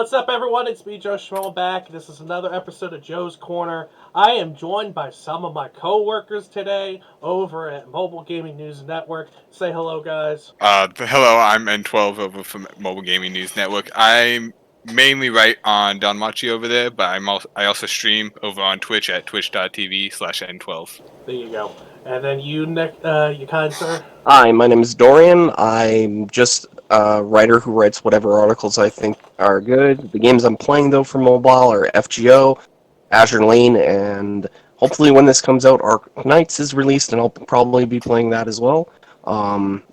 What's up, everyone? It's me, Joe Schmmo, back. This is another episode of Joe's Corner. I am joined by some of my co-workers today over at Mobile Gaming News Network. Say hello, guys. Hello, I'm Ntwelve over from Mobile Gaming News Network. I'm mainly write on Danmachi over there, but I also stream over on Twitch at twitch.tv/N12. There you go. And then you, Nick, you kind sir. Hi, my name is Dorian. I'm just a writer who writes whatever articles I think are good. The games I'm playing, though, for mobile are FGO, Azure Lane, and hopefully when this comes out, Arc Knights is released, and I'll probably be playing that as well.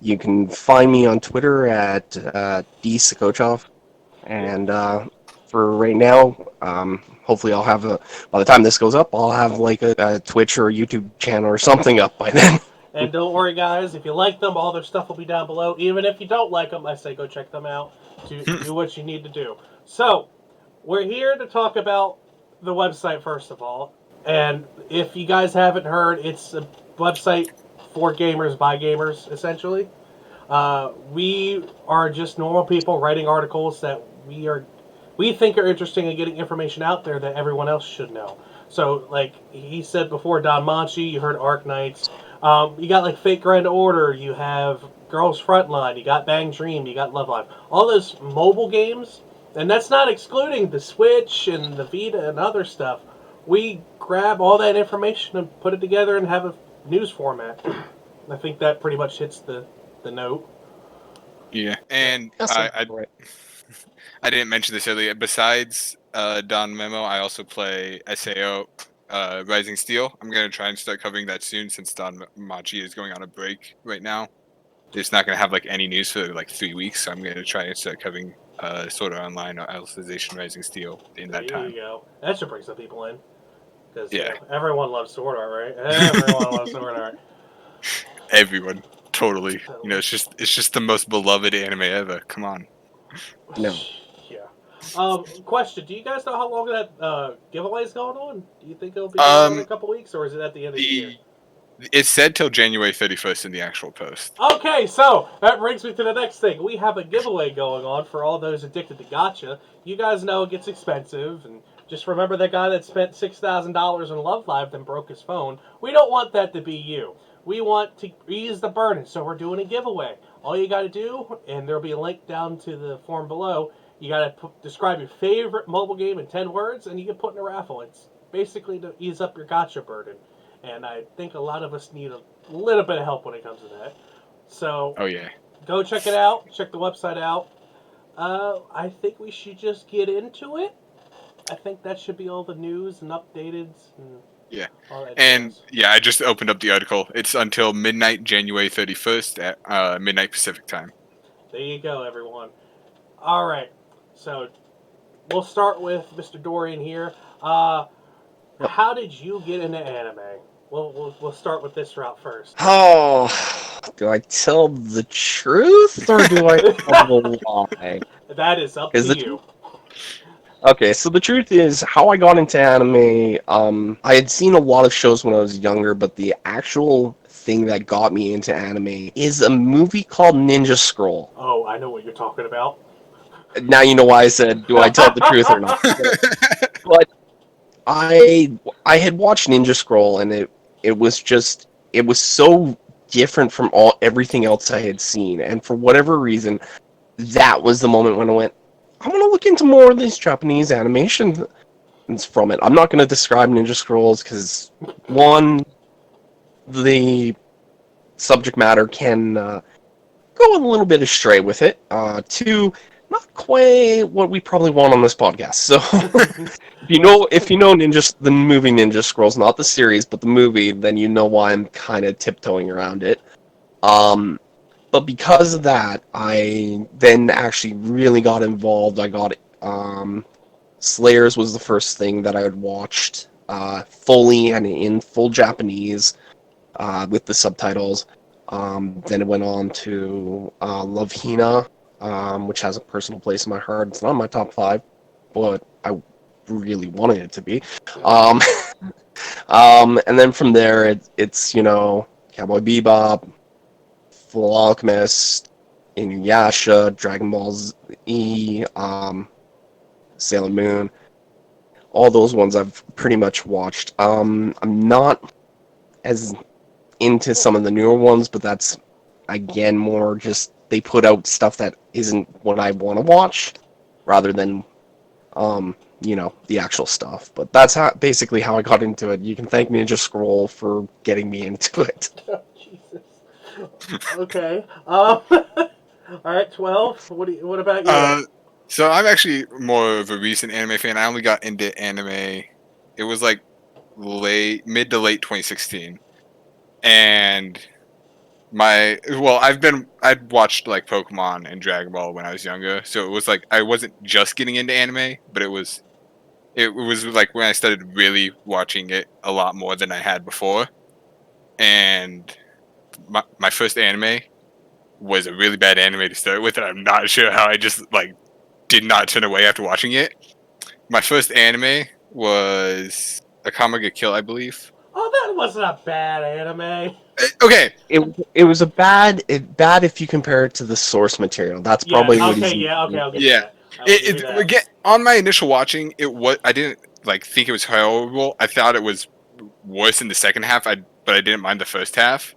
You can find me on Twitter at dSakochov, and for right now, hopefully I'll have by the time this goes up, I'll have like a Twitch or a YouTube channel or something up by then. And don't worry, guys, if you like them, all their stuff will be down below. Even if you don't like them, I say go check them out. Do what you need to do. So, we're here to talk about the website, first of all. And if you guys haven't heard, it's a website for gamers by gamers, essentially. We are just normal people writing articles that we think are interesting and getting information out there that everyone else should know. So, like he said before, Don Manchi, you heard Arc Knights. You got like Fake Grand Order, you have Girls Frontline, you got Bang Dream, you got Love Live. All those mobile games, and that's not excluding the Switch and the Vita and other stuff. We grab all that information and put it together and have a news format. I think that pretty much hits the note. Yeah, and I didn't mention this earlier. Besides Don Memo, I also play SAO Rising Steel. I'm going to try and start covering that soon since Don Machi is going on a break right now. It's not going to have like any news for like 3 weeks, so I'm going to try and start covering Sword Art Online or Alicization Rising Steel in that time. There you go. That should bring some people in. Because yeah. Everyone loves Sword Art, right? Everyone loves Sword Art. Everyone. Totally. You know, it's just the most beloved anime ever. Come on. No. Yeah. Question: do you guys know how long that giveaway is going on? Do you think it'll be going on in a couple weeks, or is it at the end of the year? It's said till January 31st in the actual post. Okay, so that brings me to the next thing. We have a giveaway going on for all those addicted to gacha. You guys know it gets expensive, and just remember that guy that spent $6,000 in Love Live and broke his phone. We don't want that to be you. We want to ease the burden, so we're doing a giveaway. All you got to do, and there'll be a link down to the form below, you got to describe your favorite mobile game in 10 words, and you can put in a raffle. It's basically to ease up your gacha burden. And I think a lot of us need a little bit of help when it comes to that. So, go check it out. Check the website out. I think we should just get into it. I think that should be all the news and updated. All that I just opened up the article. It's until midnight, January 31st at midnight Pacific time. There you go, everyone. All right. So, we'll start with Mr. Dorian here. How did you get into anime? We'll start with this route first. Oh, do I tell the truth or do I tell the lie? That is up to you. Okay, so the truth is, how I got into anime, I had seen a lot of shows when I was younger, but the actual thing that got me into anime is a movie called Ninja Scroll. Oh, I know what you're talking about. Now you know why I said, do I tell the truth or not? But I had watched Ninja Scroll, and it was so different from everything else I had seen, and for whatever reason, that was the moment when I went, I want to look into more of these Japanese animation from it. I'm not going to describe Ninja Scrolls because, one, the subject matter can go a little bit astray with it. Two, not quite what we probably want on this podcast. So, if you know the movie Ninja Scrolls, not the series, but the movie, then you know why I'm kind of tiptoeing around it. But because of that, I then actually really got involved. I got Slayers was the first thing that I had watched fully and in full Japanese with the subtitles. Then it went on to Love Hina, which has a personal place in my heart. It's not in my top 5, but I really wanted it to be. And then from there, it's Cowboy Bebop, Full Alchemist, Inuyasha, Dragon Ball Z, Sailor Moon. All those ones I've pretty much watched. I'm not as into some of the newer ones, but that's again more just they put out stuff that isn't what I want to watch, rather than the actual stuff. But that's basically how I got into it. You can thank Ninja Scroll for getting me into it. Oh, Jesus. Okay. All right, 12. What about you? So I'm actually more of a recent anime fan. I only got into anime. It was like mid to late 2016, and I'd watched like Pokemon and Dragon Ball when I was younger, so it was like I wasn't just getting into anime, but it was like when I started really watching it a lot more than I had before. And my first anime was a really bad anime to start with, and I'm not sure how I just like did not turn away after watching it. My first anime was Akame ga Kill, I believe. Oh, that wasn't a bad anime. Okay. It was bad if you compare it to the source material. That's Yeah. probably what Okay. he's. Yeah. Okay. I'll give you Yeah. that. I will give you that. Again, on my initial watching, I didn't like think it was horrible. I thought it was worse in the second half. But I didn't mind the first half.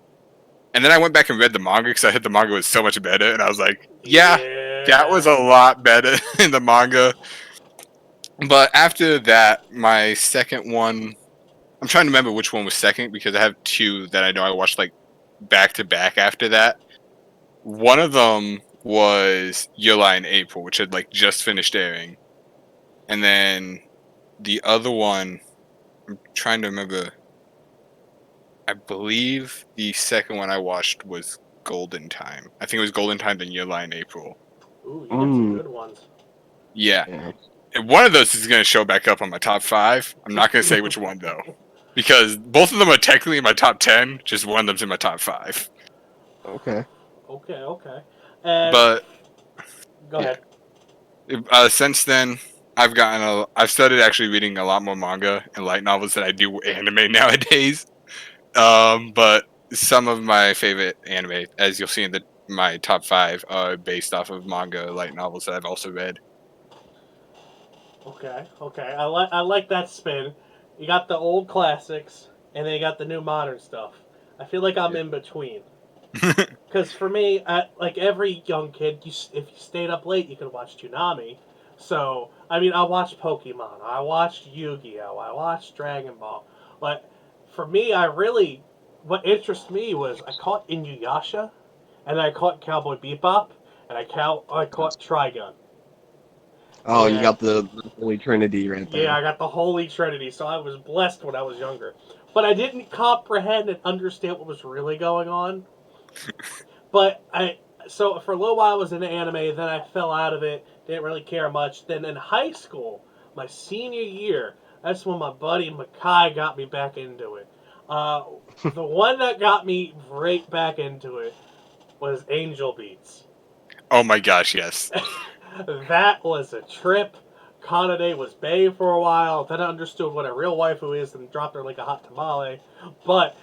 And then I went back and read the manga because I heard the manga was so much better, and I was like, yeah, that was a lot better in the manga. But after that, my second one, I'm trying to remember which one was second because I have two that I know I watched like back to back after that. One of them was Your Lie in April, which had like just finished airing. And then the other one, I'm trying to remember. I believe the second one I watched was Golden Time. I think it was Golden Time, then Your Lie in April. Ooh, you got some good ones. Yeah. Yeah. And one of those is going to show back up on my top 5. I'm not going to say which one, though. Because both of them are technically in my top 10, just one of them's in my top 5. Okay. Okay. And But go ahead. since then, I've started actually reading a lot more manga and light novels than I do anime nowadays. But some of my favorite anime, as you'll see in my top 5, are based off of manga light novels that I've also read. Okay. I like that spin. You got the old classics, and then you got the new modern stuff. I feel like I'm in between. Because for me, like every young kid, if you stayed up late, you could watch Toonami. So, I mean, I watched Pokemon, I watched Yu-Gi-Oh, I watched Dragon Ball. But for me, what interested me was I caught Inuyasha, and I caught Cowboy Bebop, and I caught Trigun. Oh, you And got the Holy Trinity right yeah, there. I got the Holy Trinity, so I was blessed when I was younger. But I didn't comprehend and understand what was really going on. But so for a little while I was into anime, then I fell out of it, didn't really care much. Then in high school, my senior year, that's when my buddy Makai got me back into it. The one that got me right back into it was Angel Beats. Oh my gosh, yes. That was a trip. Kanade was bae for a while. Then I understood what a real waifu is and dropped her like a hot tamale. But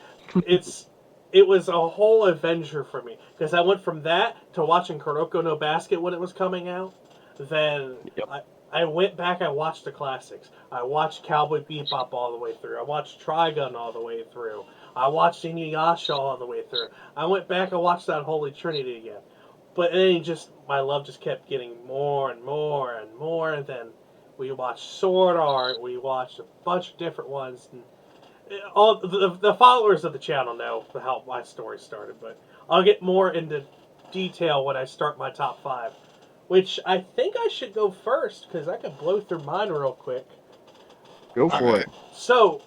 it was a whole adventure for me because I went from that to watching Kuroko no Basket when it was coming out. Then Yep. I went back. I watched the classics. I watched Cowboy Bebop all the way through. I watched Trigun all the way through. I watched Inuyasha all the way through. I went back and watched that Holy Trinity again. But then my love just kept getting more and more and more. And then we watched Sword Art. We watched a bunch of different ones. And all the followers of the channel know how my story started, but I'll get more into detail when I start my top 5, which I think I should go first because I can blow through mine real quick. Go for Alright. it. So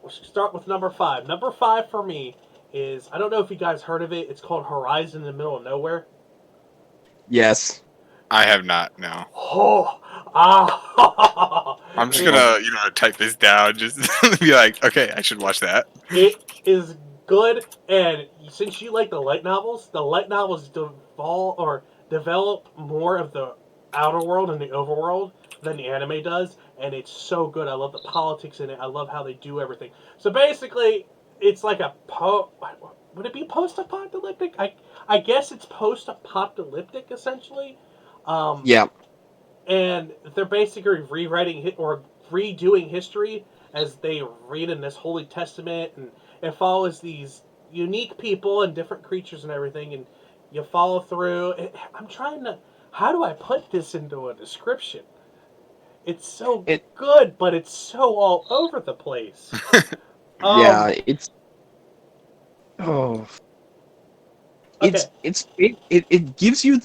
we'll start with number 5. Number 5 for me is, I don't know if you guys heard of it. It's called Horizon in the Middle of Nowhere. Yes. I have not, no. I'm just gonna, type this down, just be like, okay, I should watch that. It is good, and since you like the light novels develop more of the outer world and the overworld than the anime does, and it's so good. I love the politics in it. I love how they do everything. So basically, it's like would it be post-apocalyptic? I guess it's post-apocalyptic essentially. Yeah. and they're basically rewriting or redoing history as they read in this Holy Testament, and it follows these unique people and different creatures and everything, and you follow through. I'm trying to, how do I put this into a description? It's so good, but it's so all over the place. Yeah, it's oh, okay. it gives you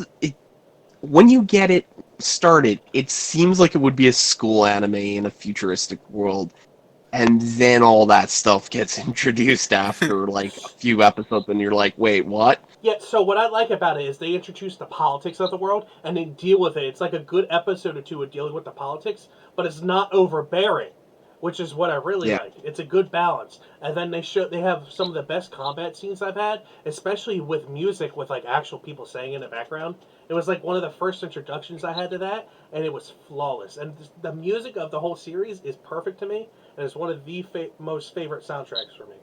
when you get it started, it seems like it would be a school anime in a futuristic world, and then all that stuff gets introduced after like a few episodes, and you're like, wait, what? Yeah, so what I like about it is they introduce the politics of the world and they deal with it. It's like a good episode or two of dealing with the politics, but it's not overbearing, which is what I really Yeah. like. It's a good balance. And then they have some of the best combat scenes I've had, especially with music with like actual people saying in the background. It was like one of the first introductions I had to that, and it was flawless. And the music of the whole series is perfect to me, and it's one of the most favorite soundtracks for me.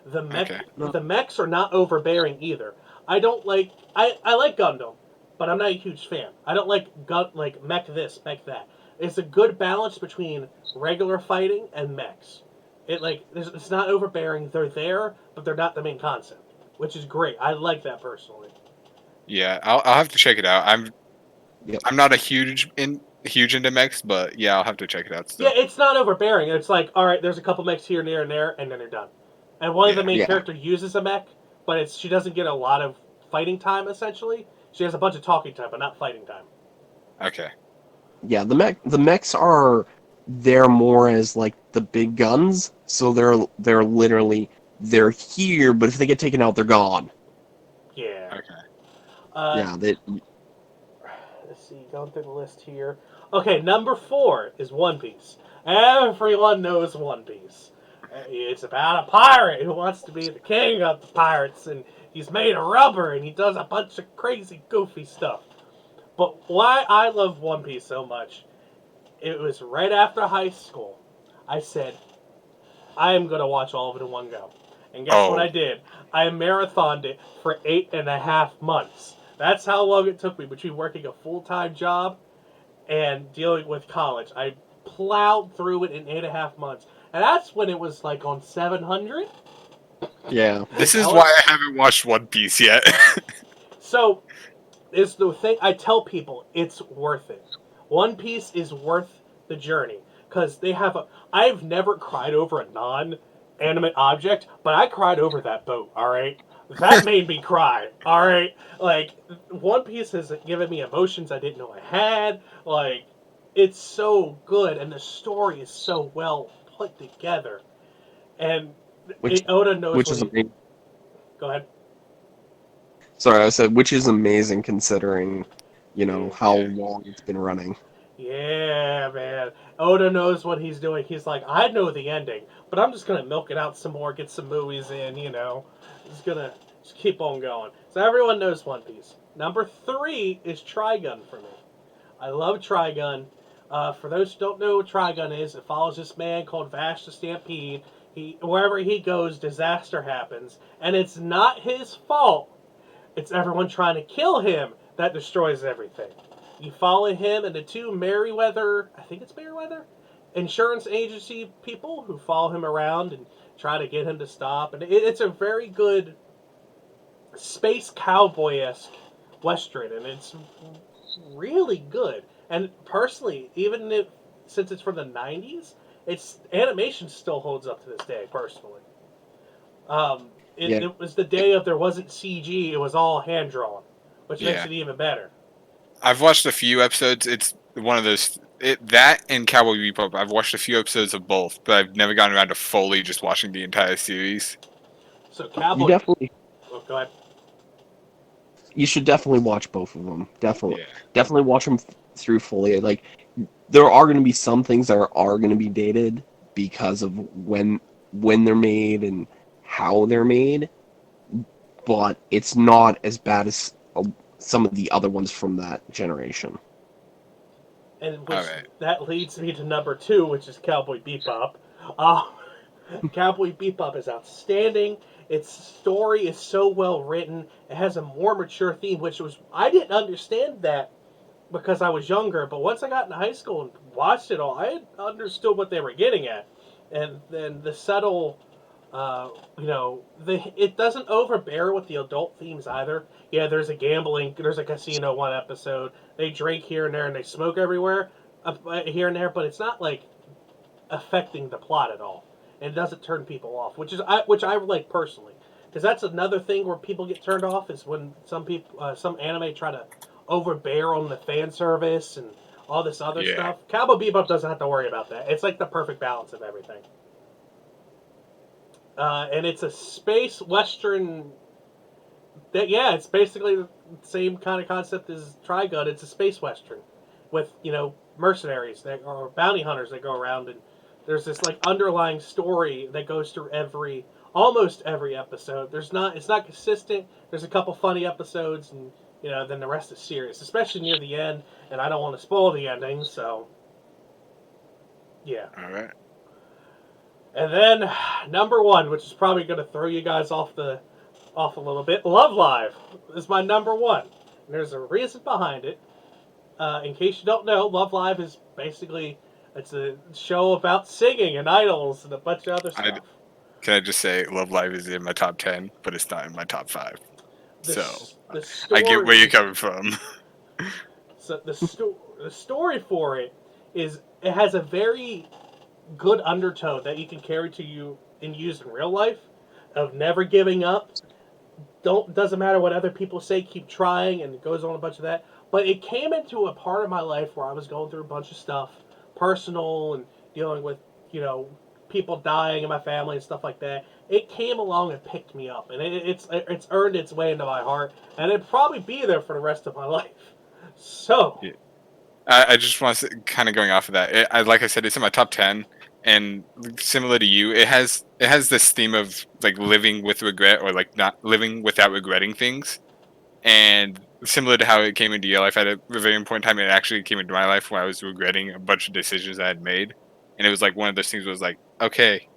The mechs are not overbearing either. I don't like I like Gundam, but I'm not a huge fan. I don't like mech this, mech that. It's a good balance between regular fighting and mechs. It's not overbearing. They're there, but they're not the main concept, which is great. I like that personally. Yeah, I'll have to check it out. I'm not a huge into mechs, but yeah, I'll have to check it out still. Yeah, it's not overbearing. It's like, all right, there's a couple mechs here, there, and then they're done. And one of the main characters uses a mech, but she doesn't get a lot of fighting time. Essentially, she has a bunch of talking time, but not fighting time. Okay. Yeah, the mechs are there more as like the big guns, so they're literally they're here, but if they get taken out, they're gone. Yeah. Okay. Let's see, going through the list here. Okay, number 4 is One Piece. Everyone knows One Piece. It's about a pirate who wants to be the king of the pirates, and he's made of rubber, and he does a bunch of crazy, goofy stuff. But why I love One Piece so much, it was right after high school. I said, I am going to watch all of it in one go. And guess what I did? I marathoned it for 8.5 months. That's how long it took me between working a full-time job and dealing with college. I plowed through it in 8.5 months. And that's when it was like on 700. Yeah. This is why I haven't watched One Piece yet. So, is the thing I tell people, it's worth it. One Piece is worth the journey. Because I've never cried over a non-animate object, but I cried over that boat, alright? That made me cry, alright? Like, One Piece has given me emotions I didn't know I had. Like, it's so good, and the story is so well put together. And Oda knows which is amazing. Go ahead. Sorry, I said which is amazing considering, how long it's been running. Yeah, man. Oda knows what he's doing. He's like, I know the ending, but I'm just gonna milk it out some more, get some movies in, just keep on going. So everyone knows One Piece. Number 3 is Trigun for me. I love Trigun. For those who don't know what Trigun is, it follows this man called Vash the Stampede. Wherever he goes, disaster happens, and it's not his fault. It's everyone trying to kill him that destroys everything. You follow him and the two Merryweather, I think it's Merryweather, insurance agency people who follow him around and try to get him to stop. And it's a very good space cowboy-esque Western, and it's really good. And personally, since it's from the 90s, its animation still holds up to this day, personally. It was the day of there wasn't CG, it was all hand-drawn, which makes it even better. I've watched a few episodes. It's one of those that and Cowboy Bebop. I've watched a few episodes of both, but I've never gotten around to fully just watching the entire series. So Cowboy. You definitely. Oh, go ahead. You should definitely watch both of them. Definitely watch them through fully. Like, there are going to be some things that are going to be dated because of when they're made and how they're made, but it's not as bad as some of the other ones from that generation. And that leads me to number 2, which is Cowboy Bebop. Cowboy Bebop is outstanding. Its story is so well written. It has a more mature theme, I didn't understand that because I was younger. But once I got into high school and watched it all, I understood what they were getting at, and then the subtle. It doesn't overbear with the adult themes either. Yeah, there's there's a casino one episode. They drink here and there and they smoke everywhere, here and there, but it's not like affecting the plot at all. And it doesn't turn people off, which I like personally, because that's another thing where people get turned off is when some anime try to overbear on the fan service and all this other stuff. Cowboy Bebop doesn't have to worry about that. It's like the perfect balance of everything. And it's a space western. It's basically the same kind of concept as Trigun. It's a space western with mercenaries or bounty hunters that go around, and there's this like underlying story that goes through almost every episode. It's not consistent. There's a couple funny episodes, and then the rest is serious, especially near the end. And I don't want to spoil the ending, so yeah. All right. And then number one, which is probably going to throw you guys off a little bit, Love Live is my number one. And there's a reason behind it. In case you don't know, Love Live is basically it's a show about singing and idols and a bunch of other stuff. Can I just say, Love Live is in my top 10, but it's not in my top 5. I get where you're coming from. So the story for it has a very good undertone that you can carry to you and use in real life of never giving up. Doesn't matter what other people say, keep trying, and it goes on a bunch of that. But it came into a part of my life where I was going through a bunch of stuff, personal and dealing with, people dying in my family and stuff like that. It came along and picked me up, and it's earned its way into my heart, and it'd probably be there for the rest of my life. So, yeah. I just want to kind of going off of that. Like I said, it's in my top 10, and similar to you, it has this theme of like living with regret or like not living without regretting things, and similar to how it came into your life at a very important time, it actually came into my life where I was regretting a bunch of decisions I had made, and it was like one of those things was like, okay,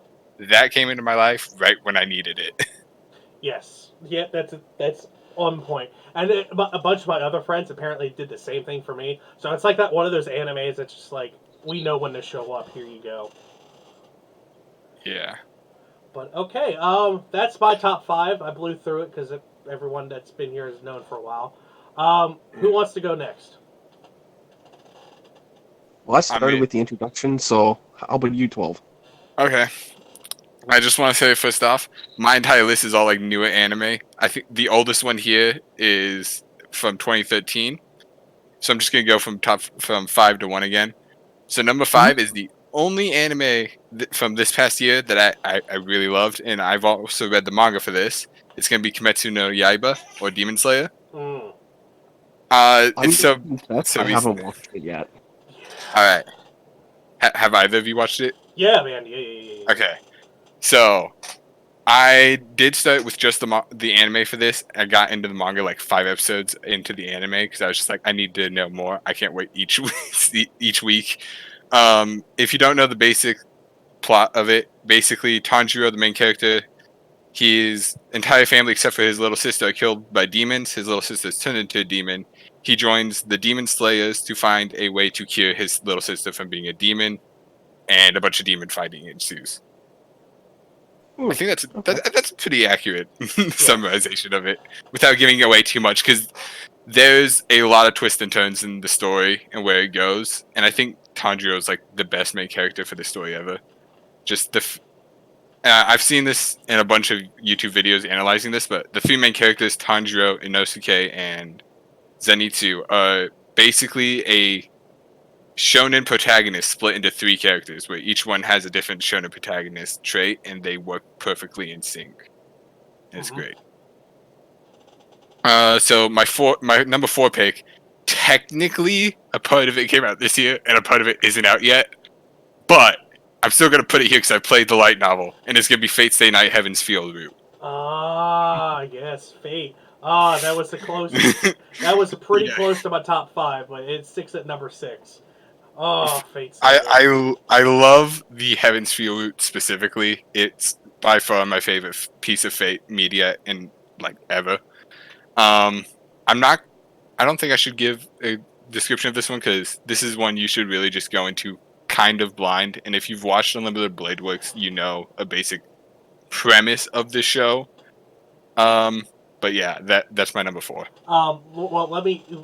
that came into my life right when I needed it. Yes, yeah, that's on point. And a bunch of my other friends apparently did the same thing for me. So it's like that one of those animes that's just like, we know when to show up. Here you go. Yeah. But okay, that's my top 5. I blew through it because everyone that's been here has known for a while. Who wants to go next? Well, I started with the introduction, so how about you, Ntwelve? Okay. I just want to say first off, my entire list is all like newer anime. I think the oldest one here is from 2013. So I'm just gonna go from 5 to 1 again. So number 5 is the only anime from this past year that I really loved, and I've also read the manga for this. It's gonna be Kimetsu no Yaiba or Demon Slayer. It's so I haven't watched it yet. All right. Have either of you watched it? Yeah, man. Yeah. Okay. So, I did start with just the anime for this. I got into the manga like 5 episodes into the anime because I was just like, I need to know more. I can't wait each week. If you don't know the basic plot of it, basically Tanjiro, the main character, his entire family except for his little sister are killed by demons. His little sister is turned into a demon. He joins the Demon Slayers to find a way to cure his little sister from being a demon, and a bunch of demon fighting ensues. I think that's a pretty accurate summarization of it, without giving away too much, because there's a lot of twists and turns in the story and where it goes, and I think Tanjiro is like the best main character for the story ever. Just I've seen this in a bunch of YouTube videos analyzing this, but the 3 main characters, Tanjiro, Inosuke, and Zenitsu, are basically a shonen protagonist split into 3 characters, where each one has a different shonen protagonist trait, and they work perfectly in sync. It's great. So my number 4 pick, technically a part of it came out this year, and a part of it isn't out yet, but I'm still gonna put it here because I played the light novel, and it's gonna be Fate Stay Night Heaven's Field Route. Ah, yes, Fate. Ah, that was the closest. That was pretty close to my top 5, but it sticks at number 6. Oh, Fate's. I love the Heaven's Field Route specifically. It's by far my favorite piece of Fate media in like ever. I don't think I should give description of this one because this is one you should really just go into kind of blind. And if you've watched Unlimited Blade Works, you know a basic premise of the show. But yeah, that's my number 4. Well,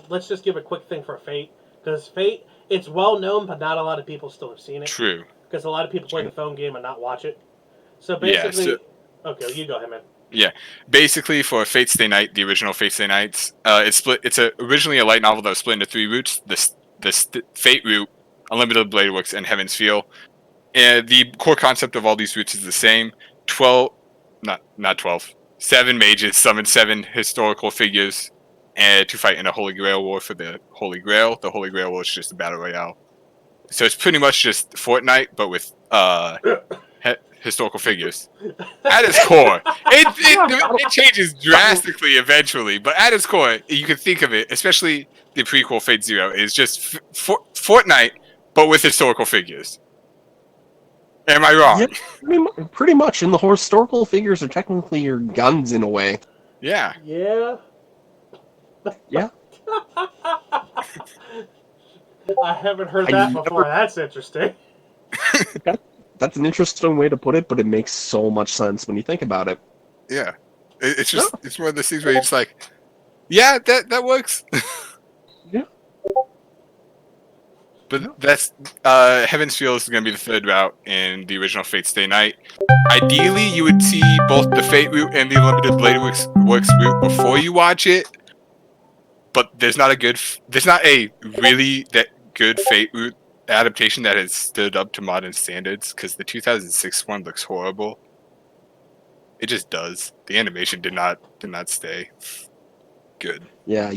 let's just give a quick thing for Fate, because Fate, it's well known, but not a lot of people still have seen it. True. Because a lot of people play the phone game and not watch it. So Yeah, basically, okay, you go ahead, man. Yeah, basically for Fate Stay Night, the original Fate Stay Nights, it's split. It's originally a light novel that was split into 3 routes: the Fate route, Unlimited Blade Works, and Heaven's Feel. And the core concept of all these routes is the same. 7 mages summon 7 historical figures and to fight in a Holy Grail war for the Holy Grail. The Holy Grail war is just a battle royale. So it's pretty much just Fortnite, but with historical figures. At its core, it changes drastically eventually, but at its core, you can think of it, especially the prequel Fate Zero, is just Fortnite, but with historical figures. Am I wrong? Yeah, pretty much. And the historical figures are technically your guns in a way. Yeah. Yeah. Yeah. I haven't heard that before. That's interesting. That's an interesting way to put it, but it makes so much sense when you think about it. Yeah. It's just, it's one of those things where you're just like, yeah, that works. Yeah. But that's, Heaven's Feel is going to be the 3rd route in the original Fate Stay Night. Ideally, you would see both the Fate route and the Unlimited Blade Works route before you watch it. But there's not a really that good Fate route adaptation that has stood up to modern standards, because the 2006 one looks horrible. It just does. The animation did not stay good. Yeah,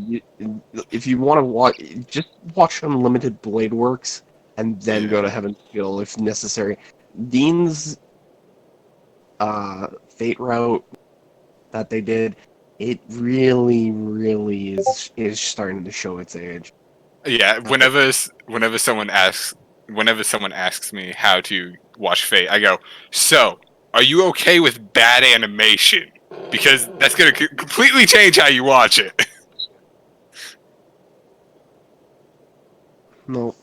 if you want to watch, just watch Unlimited Blade Works and then go to Heaven's Feel if necessary. Dean's Fate route that they did, it really is starting to show its age. Yeah, whenever someone asks me how to watch Fate, I go, so, are you okay with bad animation? Because that's going to completely change how you watch it. No,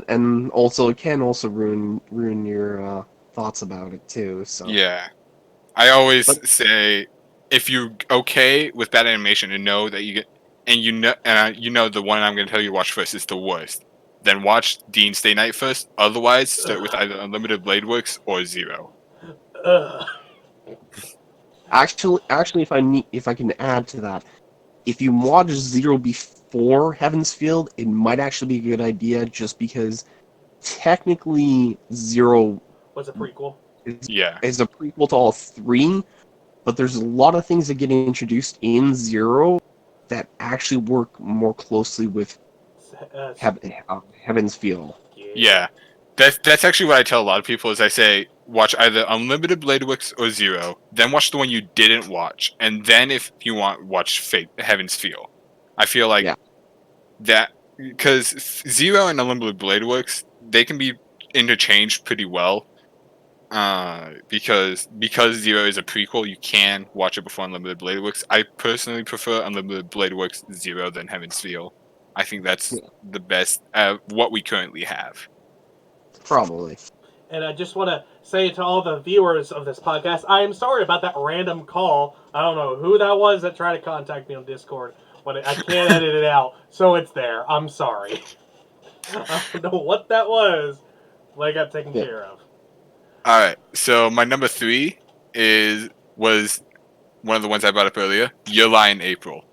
and also it can also ruin your thoughts about it too. So Yeah, I always say, if you're okay with bad animation and know that you get, and you know the one I'm going to tell you to watch first is the worst, then watch Dean Stay Night first. Otherwise, start with either Unlimited Blade Works or Zero. Actually, if I can add to that, if you watch Zero before Heaven's Field, it might actually be a good idea, just because technically Zero was a prequel. Is a prequel to all 3, but there's a lot of things that get introduced in Zero that actually work more closely with Heaven's Feel. Yeah, that's actually what I tell a lot of people. Is I say, watch either Unlimited Blade Works or Zero, then watch the one you didn't watch, and then if you want, watch Heaven's Feel. I feel like that, because Zero and Unlimited Blade Works, they can be interchanged pretty well. Because Zero is a prequel, you can watch it before Unlimited Blade Works. I personally prefer Unlimited Blade Works Zero than Heaven's Feel. I think that's the best what we currently have. Probably. And I just want to say to all the viewers of this podcast, I am sorry about that random call. I don't know who that was that tried to contact me on Discord, but I can't edit it out, so it's there. I'm sorry. I don't know what that was, but I got taken care of. All right, so my number 3 was one of the ones I brought up earlier. Your Lie in April.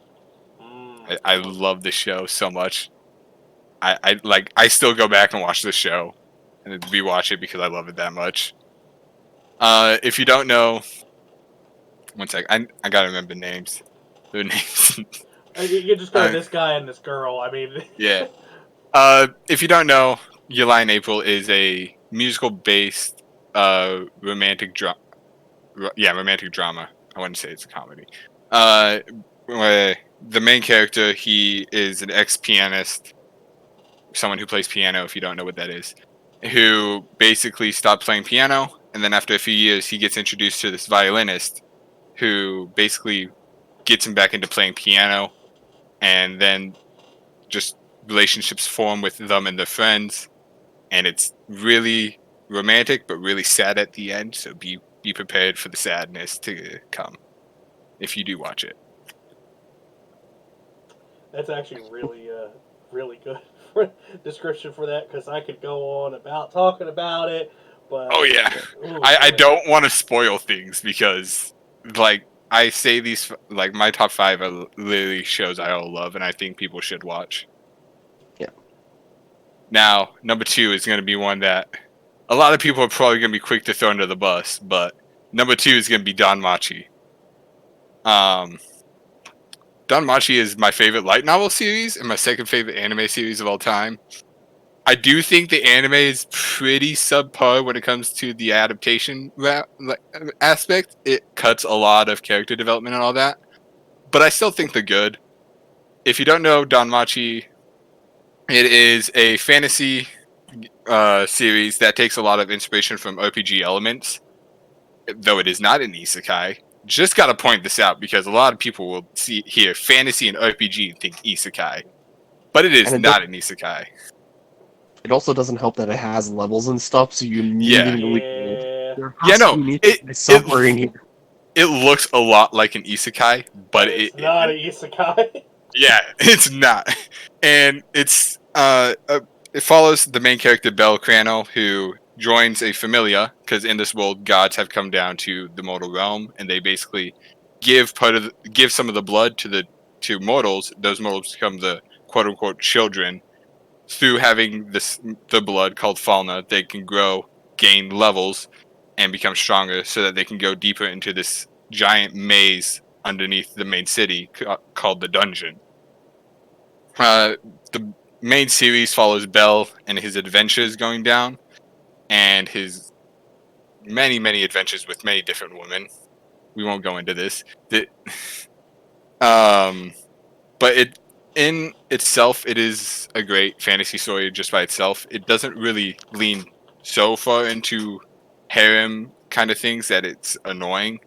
I love this show so much. I still go back and watch this show and rewatch it because I love it that much. If you don't know, one sec, I gotta remember names. Their names. You just got this guy and this girl. I mean, yeah. If you don't know, Your Lie in April is a musical-based romantic drama. Yeah, romantic drama. I wouldn't say it's a comedy. Where the main character, he is an ex-pianist, someone who plays piano, if you don't know what that is, who basically stopped playing piano, and then after a few years, he gets introduced to this violinist who basically gets him back into playing piano, and then just relationships form with them and their friends, and it's really romantic but really sad at the end. So be prepared for the sadness to come if you do watch it. That's actually really good for description for that, because I could go on about talking about it, but Oh yeah, ooh, I boy. don't want to spoil things because like I say these like my top 5 are literally shows I all love and I think people should watch. Yeah. Now number 2 is going to be one that a lot of people are probably going to be quick to throw under the bus, but number 2 is going to be Danmachi. Danmachi is my favorite light novel series and my second favorite anime series of all time. I do think the anime is pretty subpar when it comes to the adaptation aspect. It cuts a lot of character development and all that, but I still think they're good. If you don't know Danmachi, it is a fantasy series that takes a lot of inspiration from RPG elements, though it is not an isekai. Just gotta point this out because a lot of people will hear fantasy and RPG and think isekai, but it is not an isekai. It also doesn't help that it has levels and stuff, so you Yeah. immediately Yeah. there has to be somewhere in here. It looks a lot like an isekai, but it's not an isekai. Yeah, it's not. And it's it follows the main character Bel Crano, who joins a familia because in this world gods have come down to the mortal realm and they basically give some of the blood to mortals. Those mortals become the quote unquote children. Through having the blood called Falna, they can grow, gain levels, and become stronger so that they can go deeper into this giant maze underneath the main city called the dungeon. The main series follows Bel and his adventures going down, and his many adventures with many different women. We won't go into this. But in itself, it is a great fantasy story just by itself. It doesn't really lean so far into harem kind of things that it's annoying.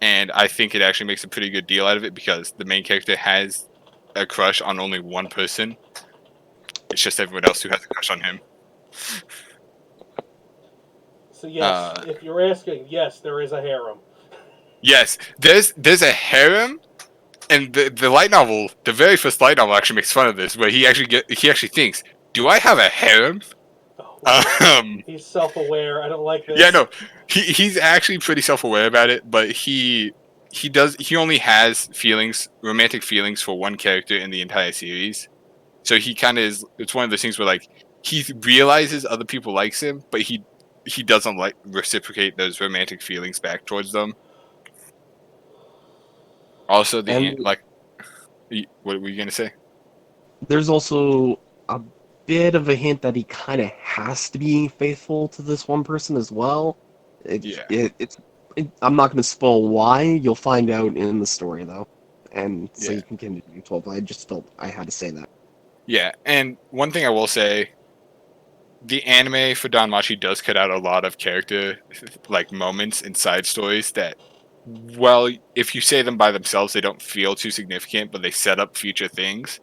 And I think it actually makes a pretty good deal out of it because the main character has a crush on only one person. It's just everyone else who has a crush on him. So yes, if you're asking, yes, there is a harem. Yes, there's a harem, and the light novel, the very first light novel, actually makes fun of this, where he actually thinks, "Do I have a harem?" He's self-aware. I don't like this. Yeah, no, he's actually pretty self-aware about it, but he only has romantic feelings for one character in the entire series. So he kind of is. It's one of those things where like he realizes other people likes him, but he doesn't like reciprocate those romantic feelings back towards them. Also, what were you gonna say? There's also a bit of a hint that he kind of has to be faithful to this one person as well. I'm not going to spoil why. You'll find out in the story though, and so you can continue 12. I just felt I had to say that. Yeah, and one thing I will say, the anime for Danmachi does cut out a lot of character moments and side stories that, well, if you say them by themselves, they don't feel too significant, but they set up future things.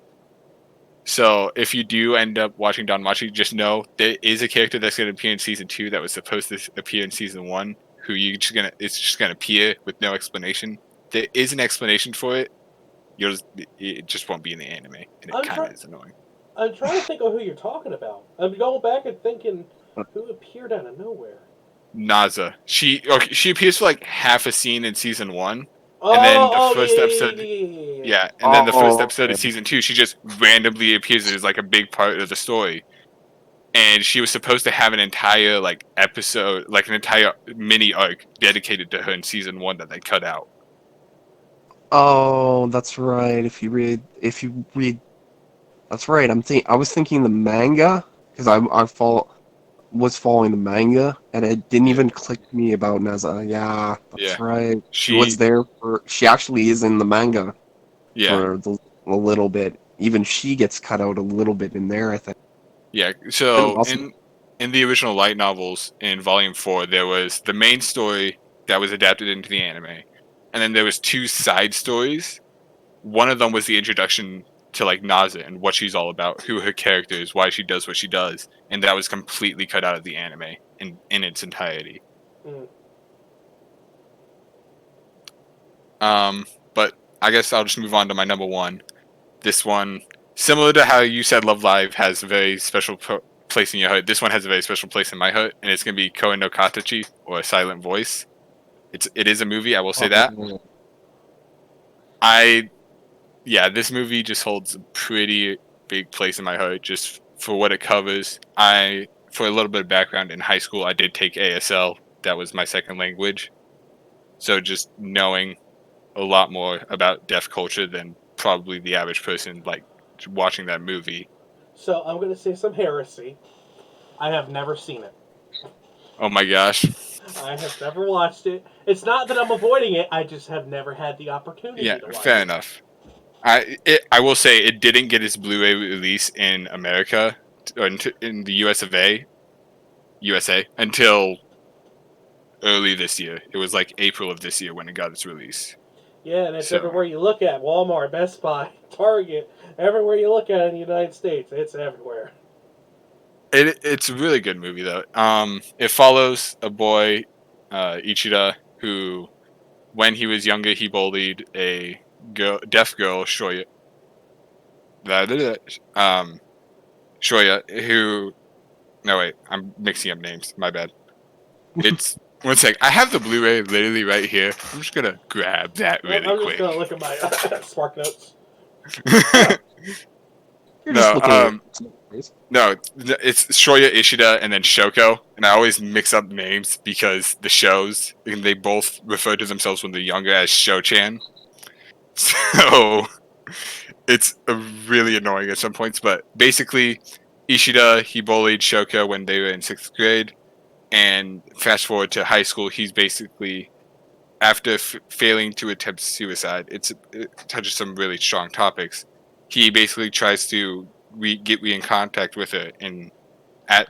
So if you do end up watching Danmachi, just know there is a character that's going to appear in season 2 that was supposed to appear in season 1, who it's just gonna appear with no explanation. There is an explanation for it. It just won't be in the anime, and it kind of is annoying. I'm trying to think of who you're talking about. I'm going back and thinking who appeared out of nowhere. Naza. She appears for like half a scene in season 1. And then the first episode, and then the first episode of season 2, she just randomly appears as like a big part of the story. And she was supposed to have an entire episode, like an entire mini arc dedicated to her in season 1 that they cut out. Oh, that's right. If you read, that's right. I was thinking the manga because I was following the manga, and it didn't even click me about Naza. Yeah, that's right. She was there she actually is in the manga for a little bit. Even she gets cut out a little bit in there, I think. Yeah, so in the original light novels in Volume 4, there was the main story that was adapted into the anime, and then there was 2 side stories. One of them was the introduction to like Naza and what she's all about, who her character is, why she does what she does, and that was completely cut out of the anime in its entirety. But I guess I'll just move on to my number one. This one, similar to how you said Love Live has a very special place in your heart, this one has a very special place in my heart, and it's going to be Koen no Katachi, or Silent Voice. It is a movie, I will say that. This movie just holds a pretty big place in my heart just for what it covers. For a little bit of background, in high school I did take ASL. That was my second language. So just knowing a lot more about deaf culture than probably the average person like watching that movie. So I'm going to say some heresy. I have never seen it. Oh my gosh. I have never watched it. It's not that I'm avoiding it, I just have never had the opportunity to watch it. Fair enough. I will say it didn't get its Blu-ray release in America or in the USA until early this year. It was like April of this year when it got its release. Yeah, and it's everywhere you look at. Walmart, Best Buy, Target. Everywhere you look at in the United States, it's everywhere. It's a really good movie, though. It follows a boy, Ichida, who, when he was younger, he bullied a deaf girl, Shoya. Shoya, who... No, wait. I'm mixing up names. My bad. It's... One sec. I have the Blu-ray literally right here. I'm just gonna grab that really quick. I'm just gonna look at my Spark Notes. No, it's Shoya Ishida and then Shoko, and I always mix up names because the shows, they both refer to themselves when they're younger as Sho-chan. So it's really annoying at some points, but basically Ishida, he bullied Shoko when they were in 6th grade, and fast forward to high school, he's basically, after failing to attempt suicide, it touches some really strong topics. He basically tries to get in contact with her and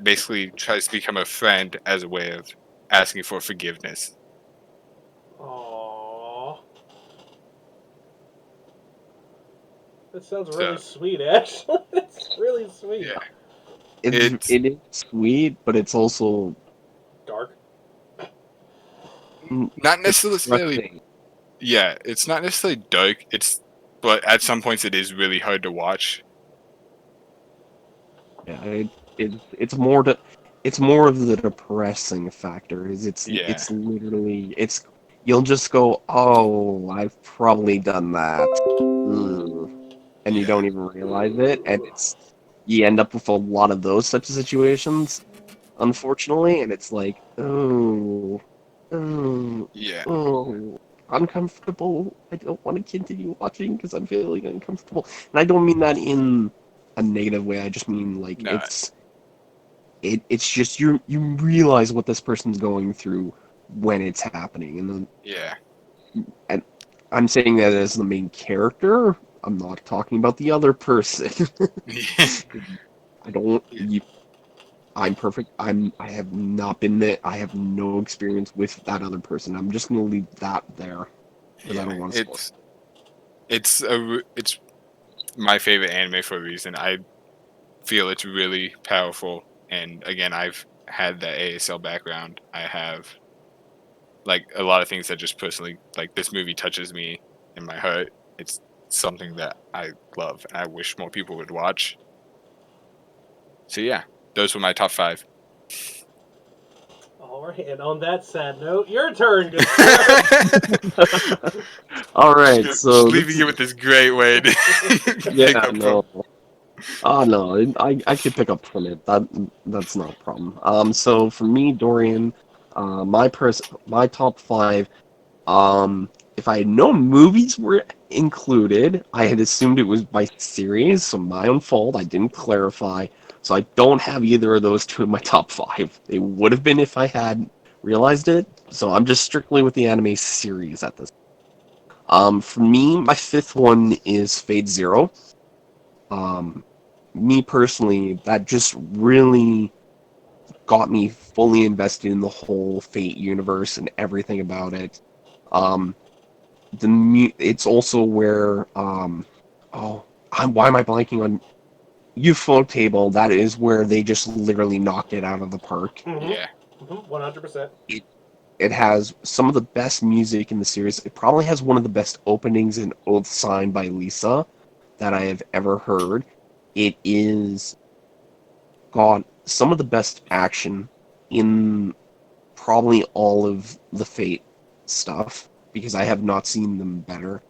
basically tries to become a friend as a way of asking for forgiveness. Aww. That sounds really sweet, actually. It's really sweet. Yeah. It is sweet, but it's also... dark? Not necessarily... Yeah, it's not necessarily dark, but at some points it is really hard to watch. Yeah, it's more of the depressing factor. It's literally you'll just go, oh, I've probably done that, and you don't even realize it, and you end up with a lot of those types of situations, unfortunately, and it's like, oh, uncomfortable. I don't want to continue watching because I'm feeling uncomfortable, and I don't mean that in a negative way. I just mean like it's just you realize what this person's going through when it's happening, and and I'm saying that as the main character. I'm not talking about the other person. I don't. I'm perfect. I have not been there. I have no experience with that other person. I'm just gonna leave that there because I don't want to spoil it. It's my favorite anime for a reason. I feel it's really powerful, and again, I've had that ASL background. I have like a lot of things that just personally, like, this movie touches me in my heart. It's something that I love and I wish more people would watch. So yeah, those were my top 5. Alright, and on that sad note, your turn. Alright, so... Just leaving you with this great way to yeah, no. Oh, no, I could pick up from it. That's not a problem. So for me, Dorian, my top 5, if I had known movies were included, I had assumed it was by series, so my own fault, I didn't clarify. So I don't have either of those two in my top 5. They would have been if I had realized it, so I'm just strictly with the anime series at this. For me, my 5th one is Fate Zero. Me personally, that just really got me fully invested in the whole Fate universe and everything about it. It's also where why am I blanking on Euphonic Table? That is where they just literally knocked it out of the park. Yeah. 100%. It has some of the best music in the series. It probably has one of the best openings in Oath Signed by Lisa that I have ever heard. It is got some of the best action in probably all of the Fate stuff because I have not seen them better.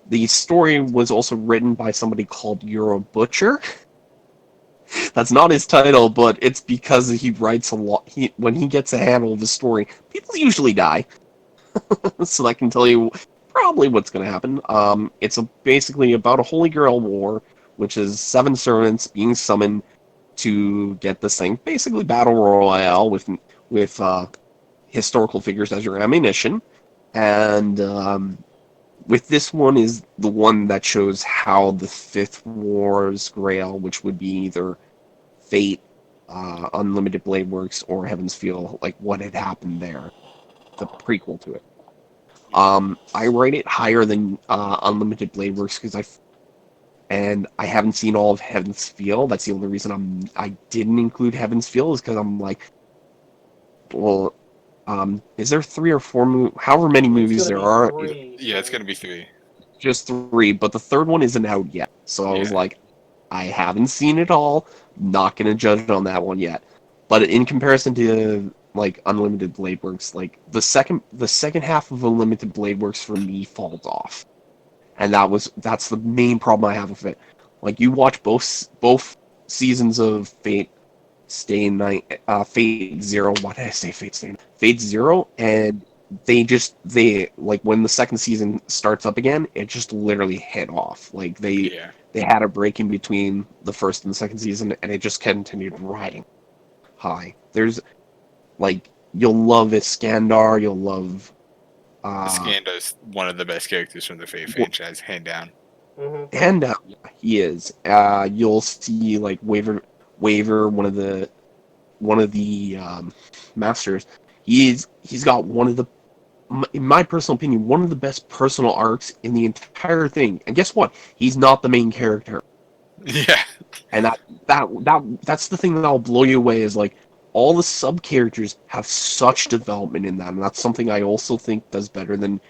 The story was also written by somebody called Euro Butcher. That's not his title, but it's because he writes a lot. When he gets a handle of the story, people usually die. So I can tell you probably what's going to happen. It's basically about a Holy Grail war, which is 7 servants being summoned to get this thing. Basically, battle royale with historical figures as your ammunition, and with this one is the one that shows how the Fifth War's Grail, which would be either Fate, Unlimited Blade Works, or Heaven's Feel, like what had happened there, the prequel to it. I rate it higher than Unlimited Blade Works because I haven't seen all of Heaven's Feel. That's the only reason I didn't include Heaven's Feel is because I'm like, well, is there 3 or 4 however many movies there are? 3, Yeah, it's gonna be 3. Just 3, but the third one isn't out yet. So I was like, I haven't seen it all. Not gonna judge on that one yet. But in comparison to like Unlimited Blade Works, like the second half of Unlimited Blade Works for me falls off, and that's the main problem I have with it. Like you watch both seasons of Fate Zero. Why did I say Fate Stay? Fate Zero, and they like when the second season starts up again, it just literally hit off. Like they had a break in between the first and the second season, and it just continued riding high. There's like you'll love Iskandar, you'll love Iskandar's one of the best characters from the Fate franchise, hand down. And he is. You'll see like Waver, one of the masters. He's got one of the, in my personal opinion, one of the best personal arcs in the entire thing. And guess what? He's not the main character. Yeah. And that's the thing that'll blow you away is like all the sub characters have such development in them. And that's something I also think does better than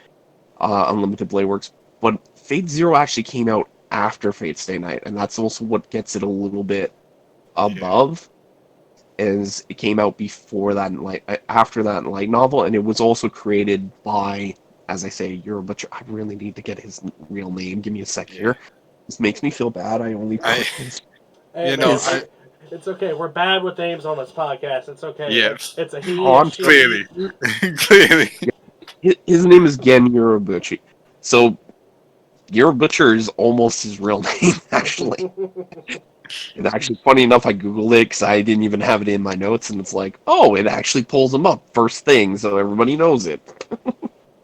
Unlimited Blade Works. But Fate Zero actually came out after Fate Stay Night, and that's also what gets it a little bit above. Is it came out before that after that light novel, and it was also created by, as I say, Euro Butcher. I really need to get his real name. Give me a sec here. This makes me feel bad. I only put his. It's okay. We're bad with names on this podcast. It's okay. Yeah. It's a he. Clearly. Clearly. His name is Gen Eurobuchi. So Eurobutcher is almost his real name, actually. And actually, funny enough, I googled it because I didn't even have it in my notes, and it's like, oh, it actually pulls him up first thing, so everybody knows it.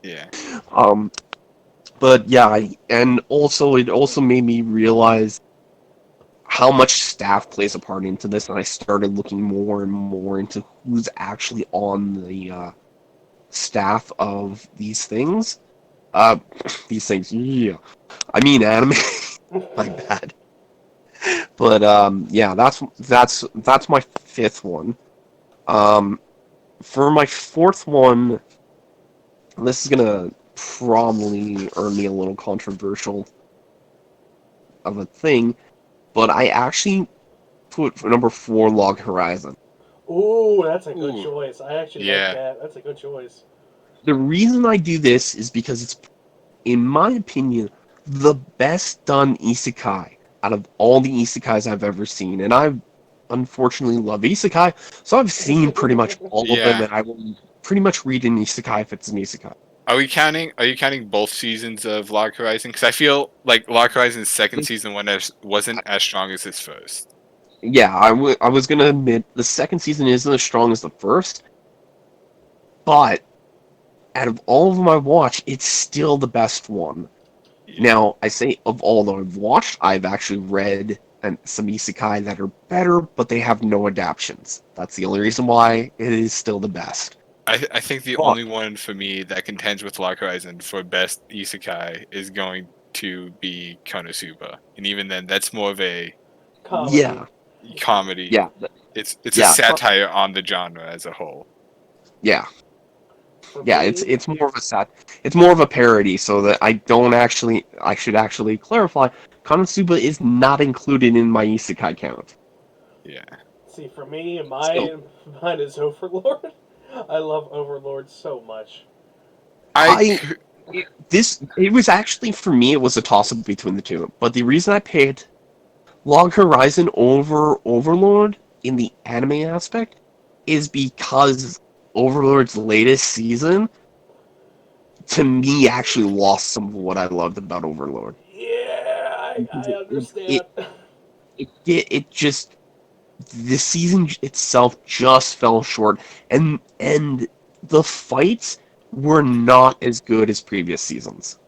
Yeah. But yeah, and also it also made me realize how much staff plays a part into this, and I started looking more and more into who's actually on the staff of these things. These things, yeah. I mean anime. My bad. But yeah, that's my 5th one. For my 4th one, this is gonna probably earn me a little controversial of a thing, but I actually put for number 4 Log Horizon. Ooh, that's a good choice. I actually like that. That's a good choice. The reason I do this is because it's, in my opinion, the best done isekai out of all the isekais I've ever seen. And I unfortunately love isekai, so I've seen pretty much all of them, and I will pretty much read an isekai if it's an isekai. Are you counting both seasons of Log Horizon? Because I feel like Log Horizon's second season wasn't as strong as its first. Yeah, I was going to admit the second season isn't as strong as the first, but out of all of them I've watched, it's still the best one. Yeah. Now, I say of all that I've watched, I've actually read some isekai that are better, but they have no adaptations. That's the only reason why it is still the best. I think the only one for me that contends with Log Horizon for best isekai is going to be Konosuba, and even then, that's more of a comedy. Yeah. It's a satire on the genre as a whole. Yeah. For Yeah, me, it's more of a it's more of a parody, so that I should actually clarify, Konosuba is not included in my isekai count. Yeah. see, for me, So mine is Overlord. I love Overlord so much. it was actually, for me, it was a toss-up between the two. But the reason I picked Log Horizon over Overlord in the anime aspect is because Overlord's latest season, to me, actually lost some of what I loved about Overlord. Yeah, Because I understand. it just, the season itself just fell short, and the fights were not as good as previous seasons.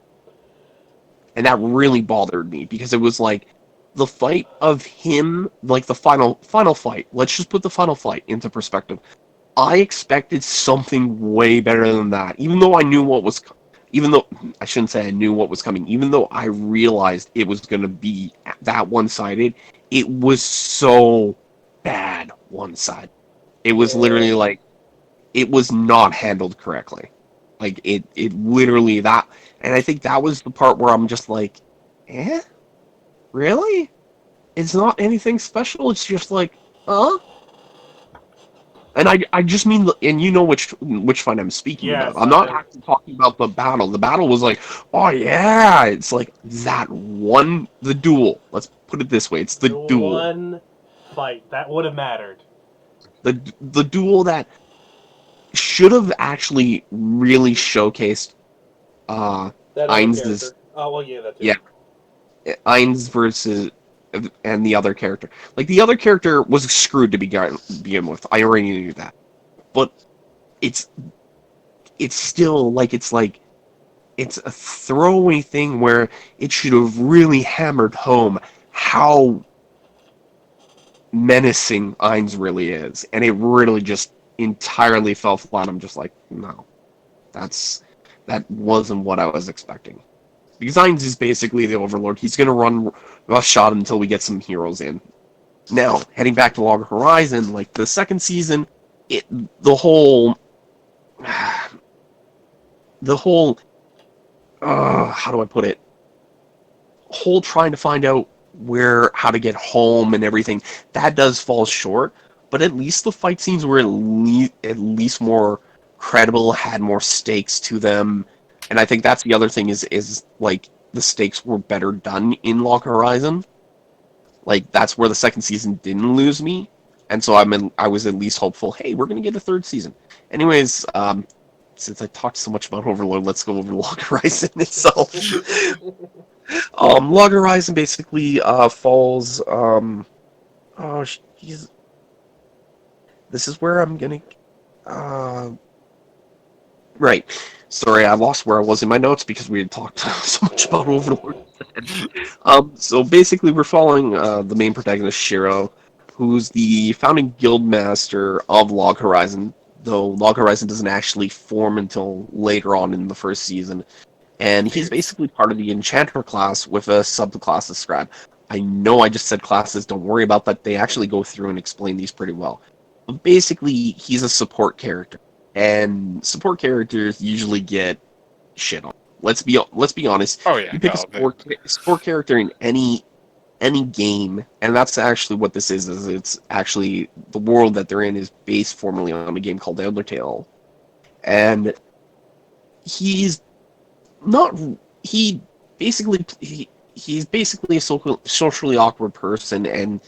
And that really bothered me because it was like the fight of him, like the final fight. Let's just put the final fight into perspective. I expected something way better than that, even though I knew what was. Even though I shouldn't say I knew what was coming, even though I realized it was going to be that one-sided, it was so bad one-sided. It was Yeah. literally like it was not handled correctly. Like it literally that, and I think that was the part where I'm just like, eh, really? It's not anything special. It's just like, huh? And I just mean, and you know which fight I'm speaking about. Yes, I'm I not know. actually talking about the battle. The battle was like, oh yeah, it's like that one, the duel. Let's put it this way: it's the The duel, one fight that would have mattered. the duel that should have actually really showcased uh That other Ainz's character. Oh well, yeah, that too. yeah Ainz versus and the other character. Like the other character was screwed to begin with. I already knew that, but it's it's still like it's a throwaway thing where it should have really hammered home how menacing Ainz really is, and it really just entirely fell flat. I'm just like, no, that's that wasn't what I was expecting. Because Ainz is basically the Overlord. He's gonna run roughshod until we get some heroes in. Now, heading back to Log Horizon, like the second season, it the whole the whole how do I put it? Whole trying to find out how to get home and everything, that does fall short. But at least the fight scenes were at least more credible, had more stakes to them, and I think that's the other thing is like the stakes were better done in Log Horizon. Like that's where the second season didn't lose me, and so I was at least hopeful. Hey, we're gonna get a third season. Anyways, since I talked so much about Overlord, let's go over Log Horizon itself. Log Horizon basically falls. Oh, jeez. This is where I'm gonna. Uh, right. Sorry, I lost where I was in my notes because we had talked so much about Overlord. So basically, we're following the main protagonist, Shiro, who's the founding guild master of Log Horizon, though Log Horizon doesn't actually form until later on in the first season. And he's basically part of the Enchanter class with a subclass of Scribe. I know I just said classes, don't worry about that. They actually go through and explain these pretty well. But basically, he's a support character. And support characters usually get shit on. Let's be honest. Oh yeah, You pick a no, support character in any game, and that's actually what this is it's actually the world that they're in is based formerly on a game called Undertale. And he's not he he's basically a socially awkward person, and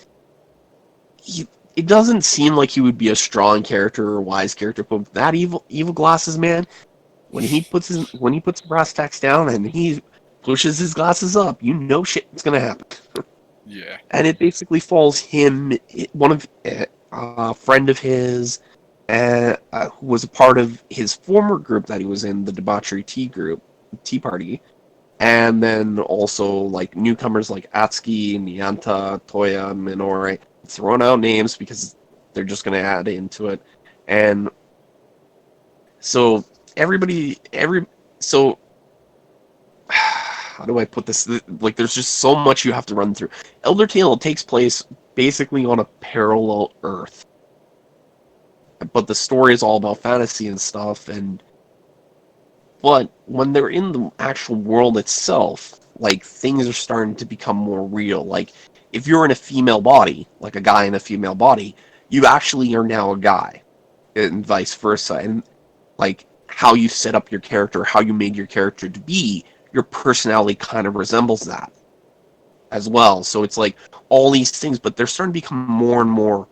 he it doesn't seem like he would be a strong character or wise character, but that evil glasses man, when he puts brass tacks down and he pushes his glasses up, you know shit's gonna happen. yeah. And it basically falls him, one of a friend of his, who was a part of his former group that he was in, the debauchery tea party, and then also like newcomers like Atsuki, Nianta, Toya, Minore, throwing out names because they're just going to add into it. And so everybody, so how do I put this? Like, there's just so much you have to run through. Elder Tale takes place basically on a parallel Earth, but the story is all about fantasy and stuff. But when they're in the actual world itself, like, things are starting to become more real. Like, if you're in a female body, like a guy in a female body, you actually are now a guy, and vice versa. And like, how you set up your character, how you made your character to be, your personality kind of resembles that as well. So it's like all these things, but they're starting to become more and more.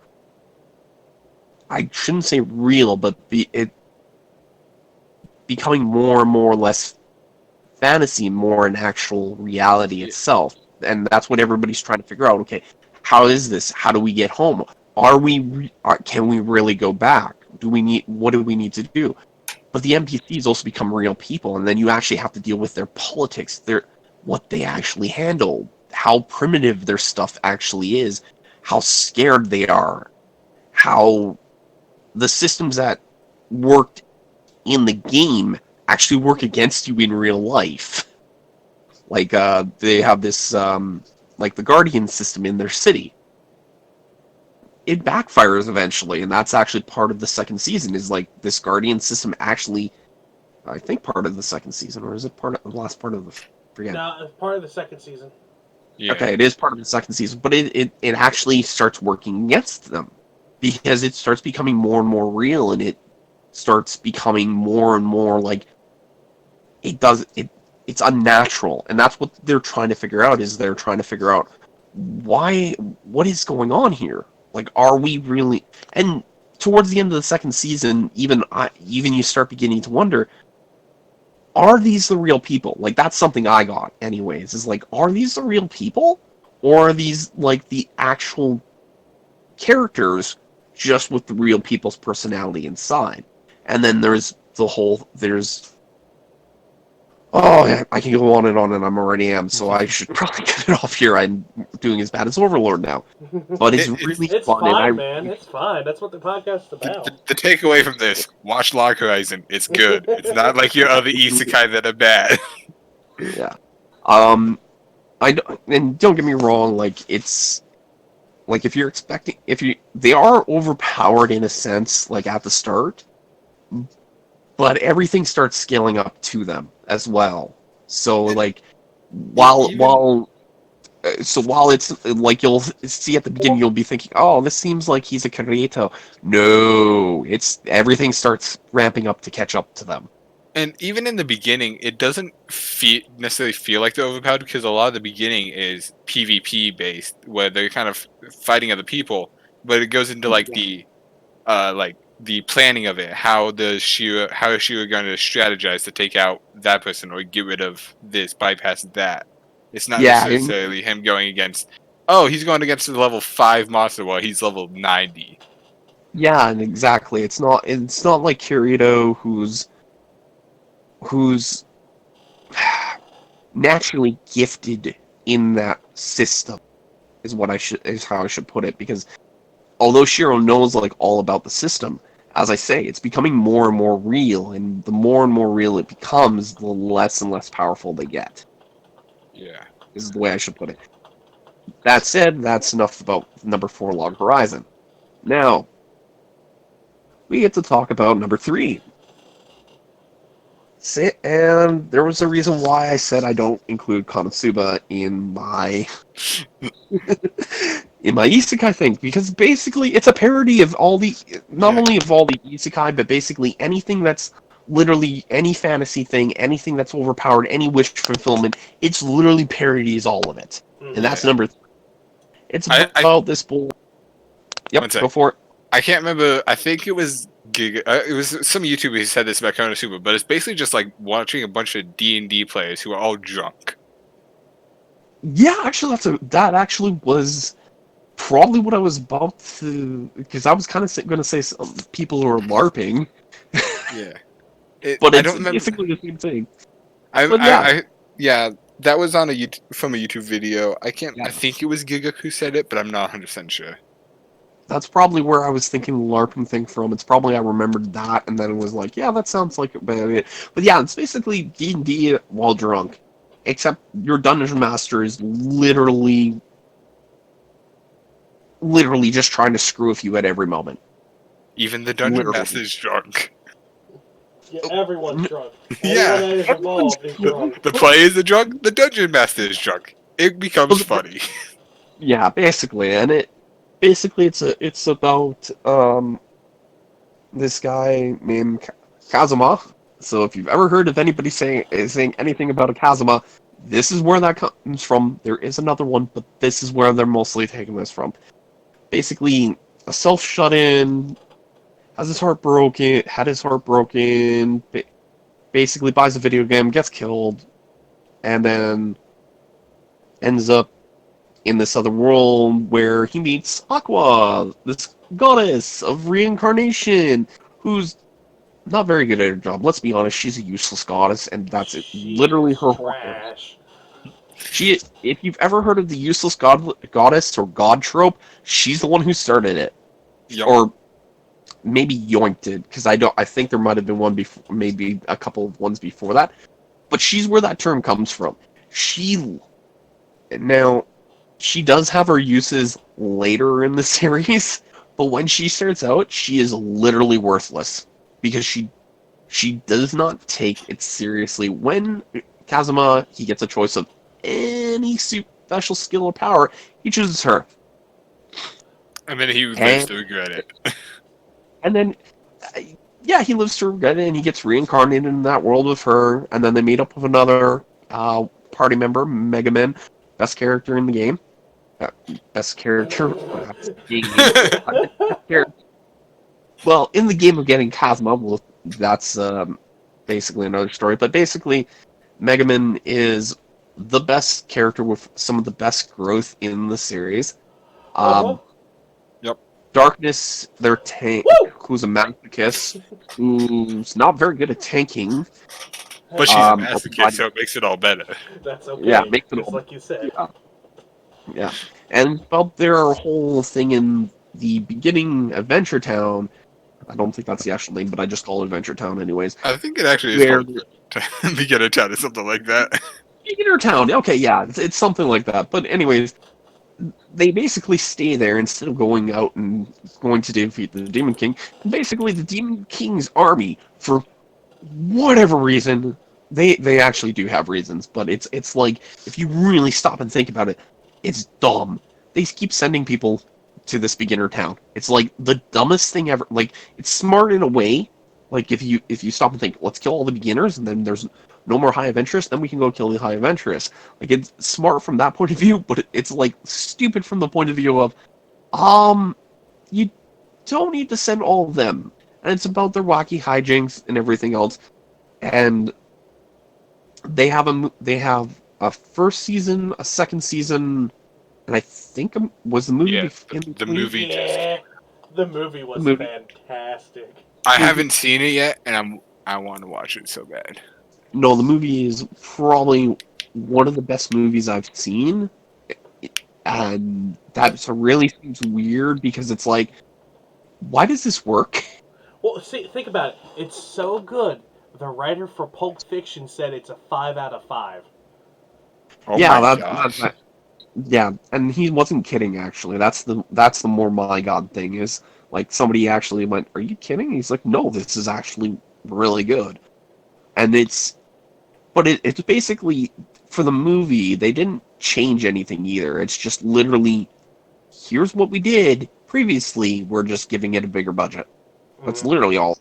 I shouldn't say real, but it becoming more and more less fantasy, more an actual reality itself. And that's what everybody's trying to figure out. Okay, how is this? How do we get home? Can we really go back? What do we need to do? But the NPCs also become real people, and then you actually have to deal with their politics, what they actually handle, how primitive their stuff actually is, how scared they are, how the systems that worked in the game actually work against you in real life. Like, they have this, like, the Guardian system in their city. It backfires eventually, and that's actually part of the second season, is like, this Guardian system actually, I think, part of the second season, or is it part of the last part of the, forget. No, it's part of the second season. Yeah. Okay, it is part of the second season, but it actually starts working against them, because it starts becoming more and more real, and it starts becoming more and more like, it's unnatural. And that's what they're trying to figure out, is they're trying to figure out what is going on here. Like, are we really? And towards the end of the second season, even you start beginning to wonder, are these the real people? Like, that's something I got anyways, is like, are these the real people, or are these like the actual characters just with the real people's personality inside? And then there's oh, yeah, I can go on, and I'm already am, so I should probably get it off here. I'm doing as bad as Overlord now. But it's really It's fun, fine, man. It's fine. That's what the podcast is about. The takeaway from this: watch Log Horizon. It's good. It's not like your other isekai that are bad. Yeah. And don't get me wrong, like, it's like, if you're expecting, they are overpowered in a sense, like, at the start, but everything starts scaling up to them as well. So, like, while it's like, you'll see at the beginning, you'll be thinking, oh, this seems like he's a creator. No, everything starts ramping up to catch up to them. And even in the beginning, it doesn't necessarily feel like they're overpowered, because a lot of the beginning is PvP based, where they're kind of fighting other people. But it goes into like the planning of it. How is Shira going to strategize to take out that person or get rid of this, bypass that? It's not necessarily him going against. Oh, he's going against the level 5 monster while he's level 90. Yeah, and exactly. It's not like Kirito, who's naturally gifted in that system, is how I should put it, because although Shiro knows, like, all about the system, as I say, it's becoming more and more real, and the more and more real it becomes, the less and less powerful they get. Yeah. This is the way I should put it. That said, that's enough about number 4, Log Horizon. Now, we get to talk about number 3. And there was a reason why I said I don't include Konosuba in my isekai thing, because basically it's a parody of not only of all the isekai, but basically anything that's literally any fantasy thing, anything that's overpowered, any wish fulfillment. It's literally parodies all of it, and that's number 3. It's about this boy. Yep, go for it. I can't remember. I think it was Giga. It was some YouTuber who said this about Konosuba, but it's basically just like watching a bunch of D&D players who are all drunk. Yeah, actually, that actually was probably what I was about to, because I was kind of going to say some people who are LARPing. Yeah, but it's basically the same thing. Yeah, that was on from a YouTube video. I think it was Giga who said it, but I'm not 100% sure. That's probably where I was thinking the LARPing thing from. It's probably I remembered that, and then it was like, yeah, that sounds like it. But yeah, it's basically D&D while drunk. except your dungeon master is literally just trying to screw with you at every moment. Even the dungeon master is drunk. Yeah, everyone's drunk. Yeah. Everyone that is involved is drunk. The players are drunk, the dungeon master is drunk. It becomes funny. Yeah, basically, and it's about this guy named Kazuma. So if you've ever heard of anybody saying anything about a Kazuma, this is where that comes from. There is another one, but this is where they're mostly taking this from. Basically, a self shut in, had his heart broken, basically buys a video game, gets killed, and then ends up in this other world where he meets Aqua, this goddess of reincarnation, who's not very good at her job. Let's be honest, she's a useless goddess, and that's it. Literally her whole trash. If you've ever heard of the useless goddess or god trope, she's the one who started it. Yep. Or maybe yoinked it, because I think there might have been one before, maybe a couple of ones before that. But she's where that term comes from. She does have her uses later in the series, but when she starts out, she is literally worthless because she does not take it seriously. When Kazuma, he gets a choice of any special skill or power, he chooses her. And then he lives to regret it. And then, yeah, he lives to regret it, and he gets reincarnated in that world with her, and then they meet up with another party member, Mega Man, best character in the game. Best character. Well, in the game of getting Kazuma, well, that's basically another story. But basically, Mega Man is the best character with some of the best growth in the series. Yep. Darkness, their tank, who's a masochist, who's not very good at tanking. But she's a masochist, so it makes it all better. That's okay. Yeah, makes it all like you said. Yeah. And well, their whole thing in the beginning, Adventure Town. I don't think that's the actual name, but I just call it Adventure Town anyways. I think it actually is called Beginner Town or something like that. Beginner Town, okay, yeah, it's something like that. But anyways, they basically stay there instead of going out and going to defeat the Demon King. Basically, the Demon King's army, for whatever reason, they actually do have reasons, but it's like, if you really stop and think about it, it's dumb. They keep sending people to this beginner town. It's like the dumbest thing ever. Like, it's smart in a way. Like, if you stop and think, let's kill all the beginners, and then there's no more high adventurers, then we can go kill the high adventurers. Like, it's smart from that point of view, but it's like stupid from the point of view of, you don't need to send all of them. And it's about their wacky hijinks and everything else. And they have a first season, a second season, and I think was the movie. Yeah, the movie. Yeah, the movie was fantastic. I haven't seen it yet, and I want to watch it so bad. No, the movie is probably one of the best movies I've seen, and that really seems weird because it's like, why does this work? Well, see, think about it. It's so good. The writer for Pulp Fiction said it's a 5 out of 5. Oh yeah, my gosh. Yeah, and he wasn't kidding. Actually, that's the more my god thing is, like, somebody actually went, "Are you kidding?" He's like, "No, this is actually really good," and it's basically, for the movie, they didn't change anything either. It's just literally, here's what we did previously. We're just giving it a bigger budget. That's literally all.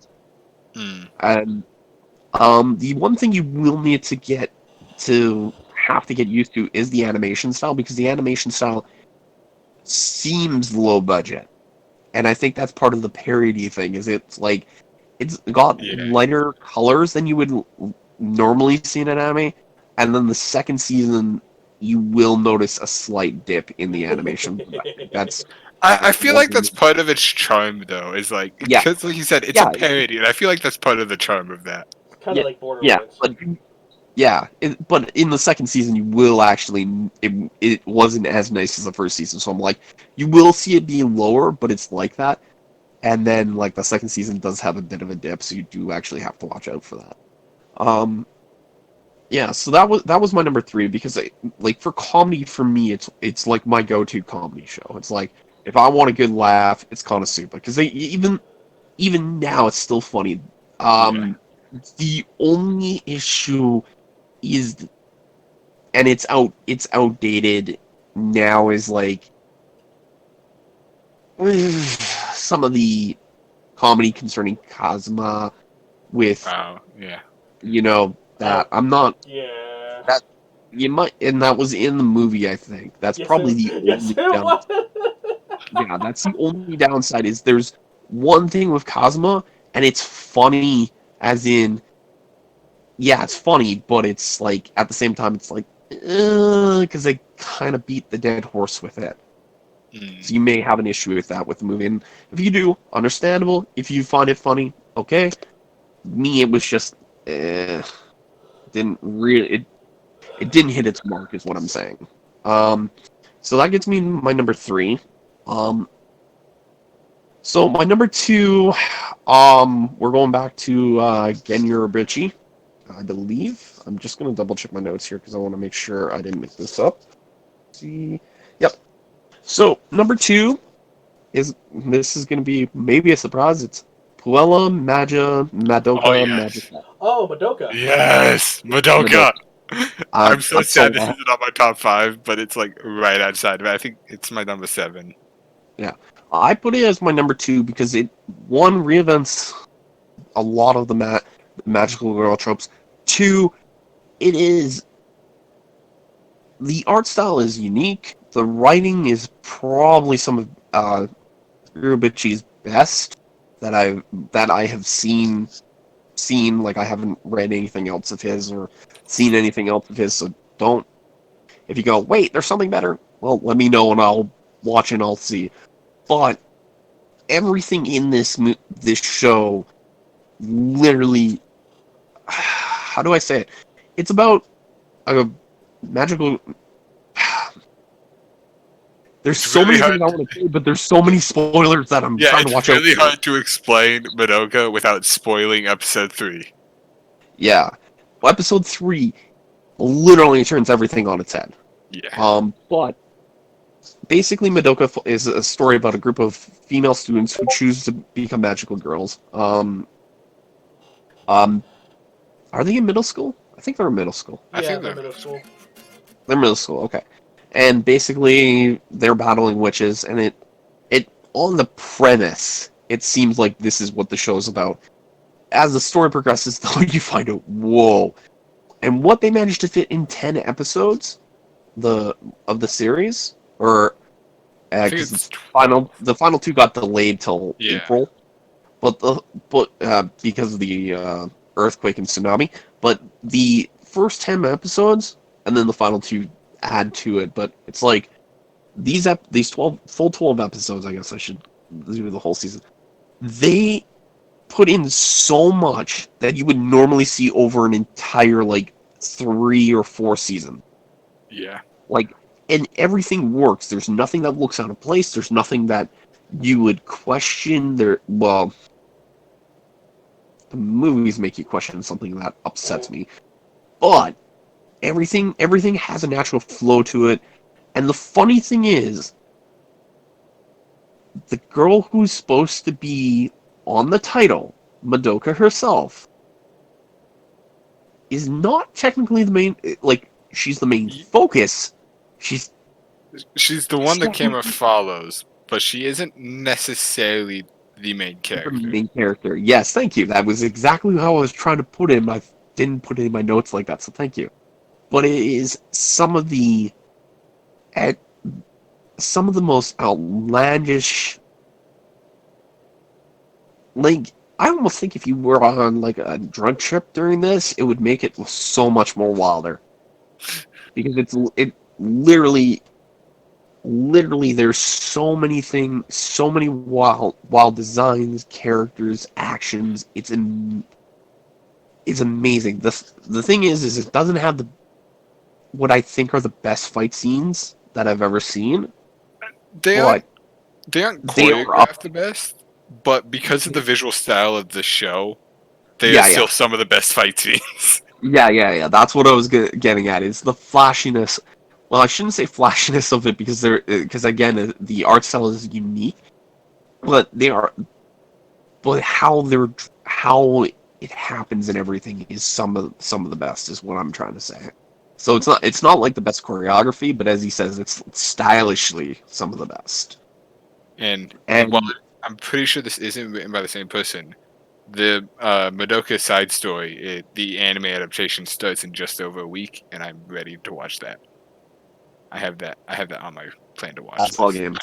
And the one thing you will need to get used to is the animation style, because the animation style seems low budget, and I think that's part of the parody thing. Is it's like it's got lighter colors than you would normally see in an anime, and then the second season you will notice a slight dip in the animation. I feel like that's part of its charm, though. Is like, because like you said, it's a parody, and I feel like that's part of the charm of that. It's kind of like Borderlands. But in the second season, you will actually, it wasn't as nice as the first season, so I'm like, you will see it being lower, but it's like that. And then, like, the second season does have a bit of a dip, so you do actually have to watch out for that. Yeah, so that was my number 3 because like for comedy for me it's like my go-to comedy show. It's like if I want a good laugh, it's Konosuba because they even now it's still funny. Yeah. The only issue is, and it's outdated now, is like some of the comedy concerning Kazuma with Oh, yeah. that Oh, I'm not yeah. that you might, and that was in the movie, I think. That's Yes, probably it, the yes, only it down. was. Yeah, that's the only downside is there's one thing with Kazuma, and it's funny as in, yeah, it's funny, but it's like at the same time it's like because they kind of beat the dead horse with it. So you may have an issue with that with the movie, and if you do, understandable. If you find it funny, okay. Me, it was just didn't really it didn't hit its mark, is what I'm saying. Um, so that gets me my number 3. Um, so my number 2, we're going back to Genyorubichi, I believe. I'm just gonna double check my notes here because I want to make sure I didn't make this up. See, yep. So number 2 is, this is gonna be maybe a surprise. It's Puella Oh, Madoka yes. Magica. Oh, Madoka. Yes! Madoka. Madoka! I'm so sad this So isn't on my top 5, but it's like right outside of it. I think it's my number 7. yeah, I put it as my number 2 because it, one, reinvents a lot of the magical girl tropes. 2, it is, the art style is unique. The writing is probably some of Urubichi's best that I have seen. Like I haven't read anything else of his or seen anything else of his. So don't, if you go, wait, there's something better. Well, let me know and I'll watch and I'll see. But everything in this show literally, how do I say it? It's about a magical. There's It's so really many hard. things I want to say, but there's so many spoilers that I'm Yeah, trying to it's watch out really for. hard to explain Madoka without spoiling episode 3. Yeah, well, episode 3 literally turns everything on its head. Yeah. But basically, Madoka is a story about a group of female students who choose to become magical girls. Um, are they in middle school? I think they're in middle school. I Yeah, think they're they're middle school. They're middle school, okay. And basically, they're battling witches, and it on the premise, it seems like this is what the show's about. As the story progresses, though, you find out, whoa. And what they managed to fit in 10 episodes of the series, or I think because it's the final 2 got delayed till yeah. April, but because of the earthquake and tsunami. But the first 10 episodes and then the final 2 add to it. But it's like these 12 episodes. I guess I should do the whole season. They put in so much that you would normally see over an entire like 3 or 4 season. Yeah. Like, and everything works. There's nothing that looks out of place. There's nothing that you would question. Well, the movies make you question something that upsets me, but everything has a natural flow to it. And the funny thing is, the girl who's supposed to be on the title, Madoka herself, is not technically the main. Like, she's the main focus. She's She's the one the camera technically follows, but she isn't necessarily the main the character. main character. Yes, thank you. That was exactly how I was trying to put it. I didn't put it in my notes like that, so thank you. But it is at some of the most outlandish. Like, I almost think if you were on like a drug trip during this, it would make it so much more wilder because it literally there's so many things, so many wild designs, characters, actions. It's amazing. The thing is it doesn't have the what I think are the best fight scenes that I've ever seen, They aren't but they aren't they are up. choreographed the best, but because of the visual style of the show, they are Yeah, yeah. still some of the best fight scenes. Yeah. That's what I was getting at. It's the flashiness. Well, I shouldn't say flashiness of it because again, the art style is unique, but how it happens and everything is some of the best is what I'm trying to say. So it's not like the best choreography, but as he says, it's stylishly some of the best. And And while I'm pretty sure this isn't written by the same person, the Madoka side story, the anime adaptation starts in just over a week, and I'm ready to watch that. I have that on my plan to watch. that's all games.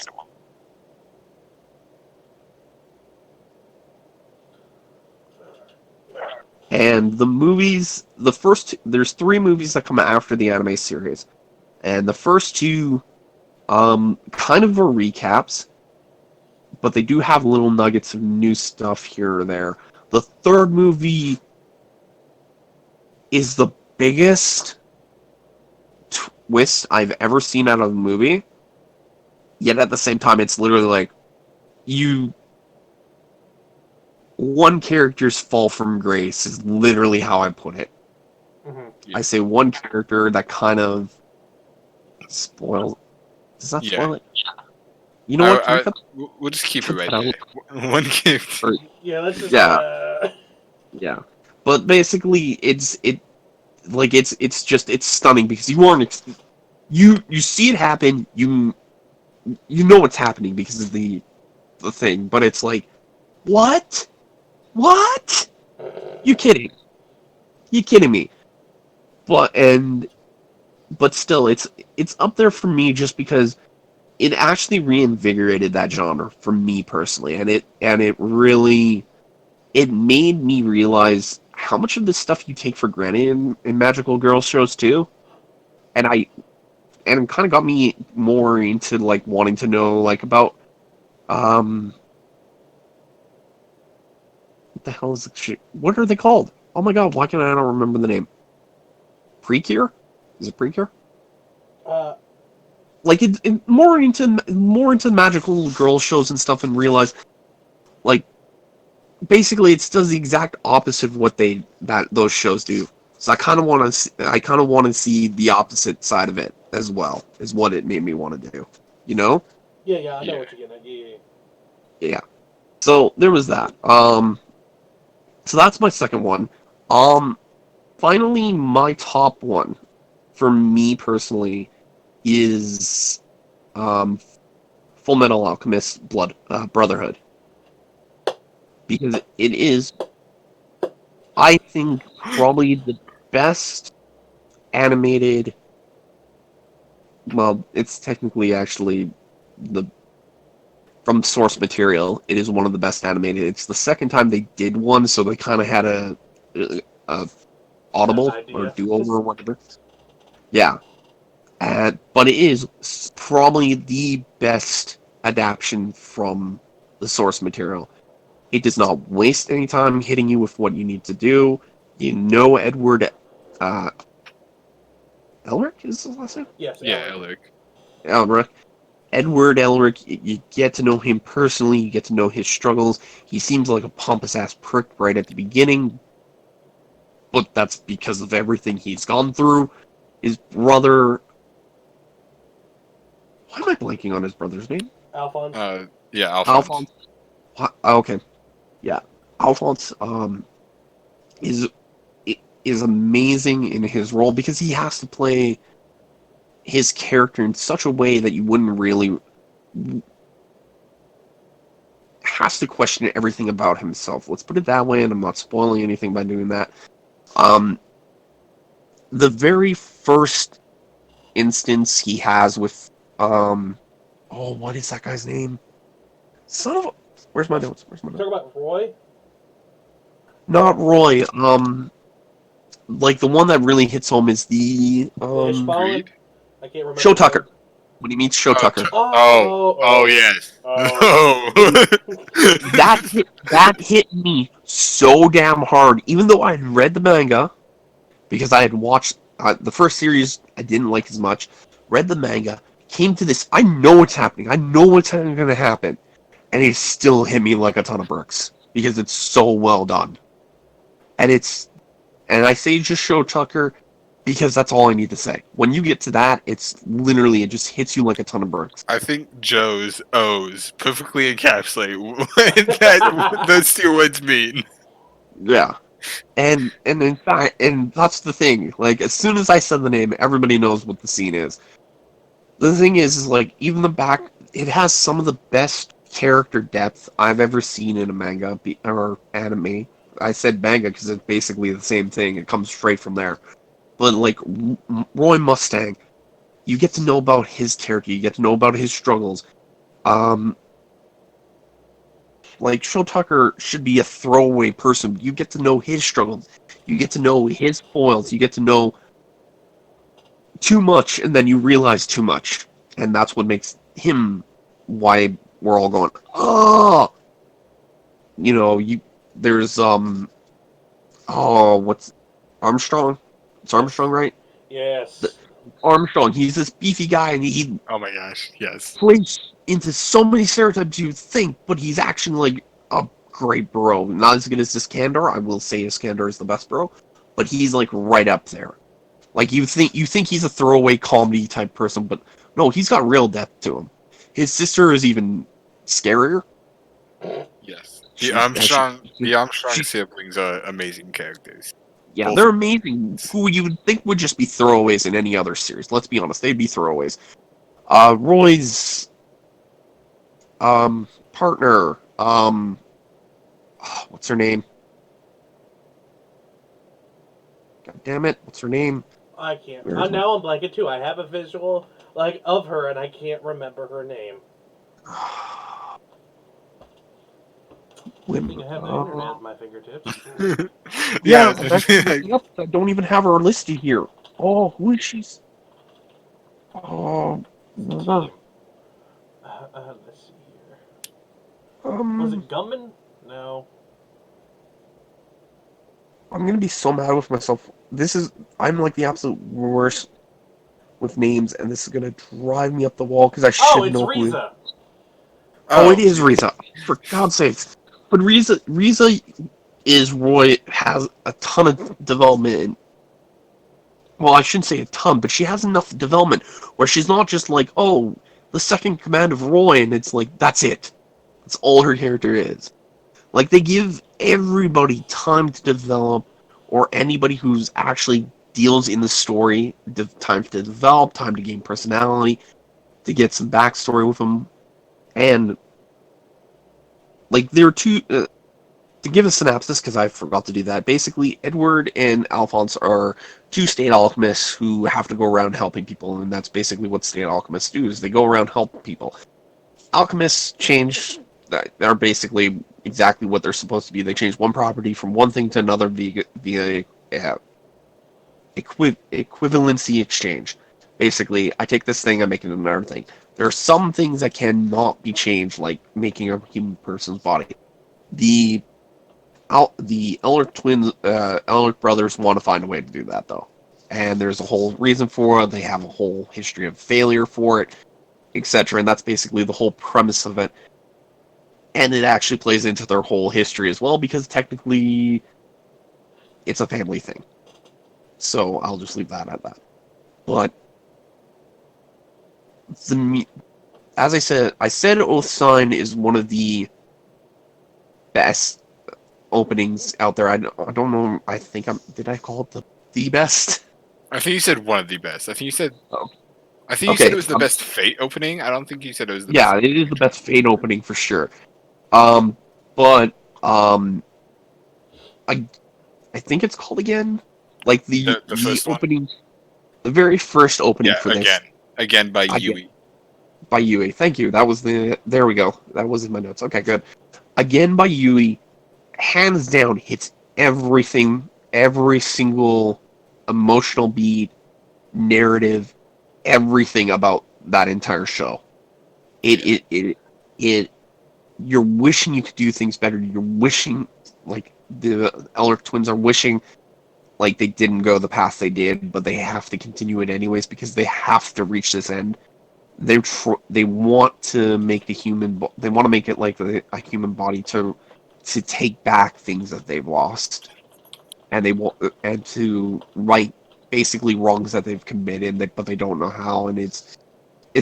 And the movies, there's 3 movies that come after the anime series, and the first 2, kind of are recaps, but they do have little nuggets of new stuff here or there. The third movie is the biggest twist I've ever seen out of a movie. Yet at the same time, it's literally like one character's fall from grace is literally how I put it. Mm-hmm. Yeah. I say one character that kind of spoils. Does that spoil it? You know what? We'll just keep it cut right that there. One character. Yeah, let's just. Yeah. But basically, it's stunning because you see it happen. You know what's happening because of the thing, but it's like, what? You kidding? You kidding me? But still, it's up there for me just because it actually reinvigorated that genre for me personally, and it really made me realize how much of this stuff you take for granted in magical girl shows too, and it kind of got me more into like wanting to know like about what the hell is the shit? What are they called? Oh my god, why can I not remember the name? Precure? Is it Precure? Like more into magical girl shows and stuff, and realize like basically it does the exact opposite of what those shows do. So I kind of want to see the opposite side of it as well. Is what it made me want to do. You know? Yeah, I know what you're getting at. Yeah. So there was that. So that's my second one. Finally, my top one for me personally is Full Metal Alchemist Brotherhood, because it is, I think, probably the best animated. Well, it's technically actually from source material. It is one of the best animated. It's the second time they did one, so they kind of had a audible or do-over or whatever. Yeah. But it is probably the best adaptation from the source material. It does not waste any time hitting you with what you need to do. You know Edward Elric is his last name? Yes, Yeah, Elric. Edward Elric, you get to know him personally, you get to know his struggles. He seems like a pompous-ass prick right at the beginning, but that's because of everything he's gone through. His brother... Why am I blanking on his brother's name? Alphonse. Yeah, Alphonse. Okay. Yeah. Alphonse is amazing in his role because he has to play his character in such a way that you wouldn't really has to question everything about himself. Let's put it that way, and I'm not spoiling anything by doing that. The very first instance he has with what is that guy's name? Son of a... Where's my notes? Talk about Roy? Not Roy. Like the one that really hits home is the Ishbalan? I can't remember. Show Tucker. When he meets Show Tucker. Yes. Oh. That hit me so damn hard, even though I had read the manga, because I had watched the first series. I didn't like as much. Read the manga, came to this. I know what's happening. I know what's going to happen, and it still hit me like a ton of bricks because it's so well done, and it's And I say just Show Tucker because that's all I need to say. When you get to that, it's literally, it just hits you like a ton of bricks. I think Joe's O's perfectly encapsulate what those 2 words mean. Yeah. And in fact, and that's the thing. Like, as soon as I said the name, everybody knows what the scene is. The thing is like, even the back, it has some of the best character depth I've ever seen in a manga or anime. I said manga because it's basically the same thing. It comes straight from there. But like Roy Mustang, you get to know about his character. You get to know about his struggles. Um, like Show Tucker should be a throwaway person. You get to know his struggles. You get to know his foils. You get to know too much, and then you realize too much, and that's what makes him why we're all going, oh, there's what's Armstrong? It's Armstrong, right? Yes. Armstrong. He's this beefy guy, and he Oh my gosh, yes. plays into so many stereotypes you'd think, but he's actually like a great bro. Not as good as Iskandar. I will say Iskandar is the best bro, but he's like right up there. Like you think he's a throwaway comedy type person, but no, he's got real depth to him. His sister is even scarier. Yes. She- The Armstrong she- siblings are amazing characters. yeah, Both they're of them. amazing. Who you would think would just be throwaways in any other series. Let's be honest, they'd be throwaways. Roy's partner, what's her name? God damn it, what's her name? I can't. Where is Now I'm blanking too. I have a visual of her, and I can't remember her name. I think I have the internet at my fingertips. Yeah, Yeah. yep, I don't even have her listed here. Oh, who is she? Oh, Team. Let's see here. Was it Gumman? No. I'm gonna be so mad with myself. I'm like the absolute worst with names, and this is gonna drive me up the wall because I Oh, should it's know who. Riza. Oh, it is Riza. For God's sakes! But Riza is Roy has a ton of development. Well, I shouldn't say a ton, but she has enough development where she's not just like, oh, the second command of Roy, and it's like that's it. That's all her character is. Like they give everybody time to develop, or anybody who's actually deals in the story, time to develop, time to gain personality, to get some backstory with them, and like there are two. To give a synopsis, because I forgot to do that. Basically, Edward and Alphonse are two state alchemists who have to go around helping people, and that's basically what state alchemists do: is they go around helping people. Alchemists change. They're basically exactly what they're supposed to be. They change one property from one thing to another via equivalency exchange. Basically, I take this thing, I make it another thing. There are some things that cannot be changed, like making a human person's body. The the Elric brothers want to find a way to do that, though. And there's a whole reason for it. They have a whole history of failure for it, etc. And that's basically the whole premise of it. And it actually plays into their whole history as well, because technically it's a family thing. So I'll just leave that at that. But as I said Oath Sign is one of the best openings out there. I don't know. I think did I call it the best? I think you said one of the best. I think you said. Oh. I think you said it was the best Fate opening. I don't think you said it was the best. Yeah, it is the best Fate opening for sure. But I think it's called again. Like the first opening, one? the very first opening for this. Again by Yui. By Yui. Thank you. That was there we go. That was in my notes. Okay, good. Again by Yui, hands down hits everything, every single emotional beat, narrative, everything about that entire show. It you're wishing you could do things better. You're wishing, like the Elric twins are wishing, like they didn't go the path they did, but they have to continue it anyways because they have to reach this end. They want to make they want to make it like a human body to take back things that they've lost. and they want and to right basically wrongs that they've committed, but they don't know how, and it's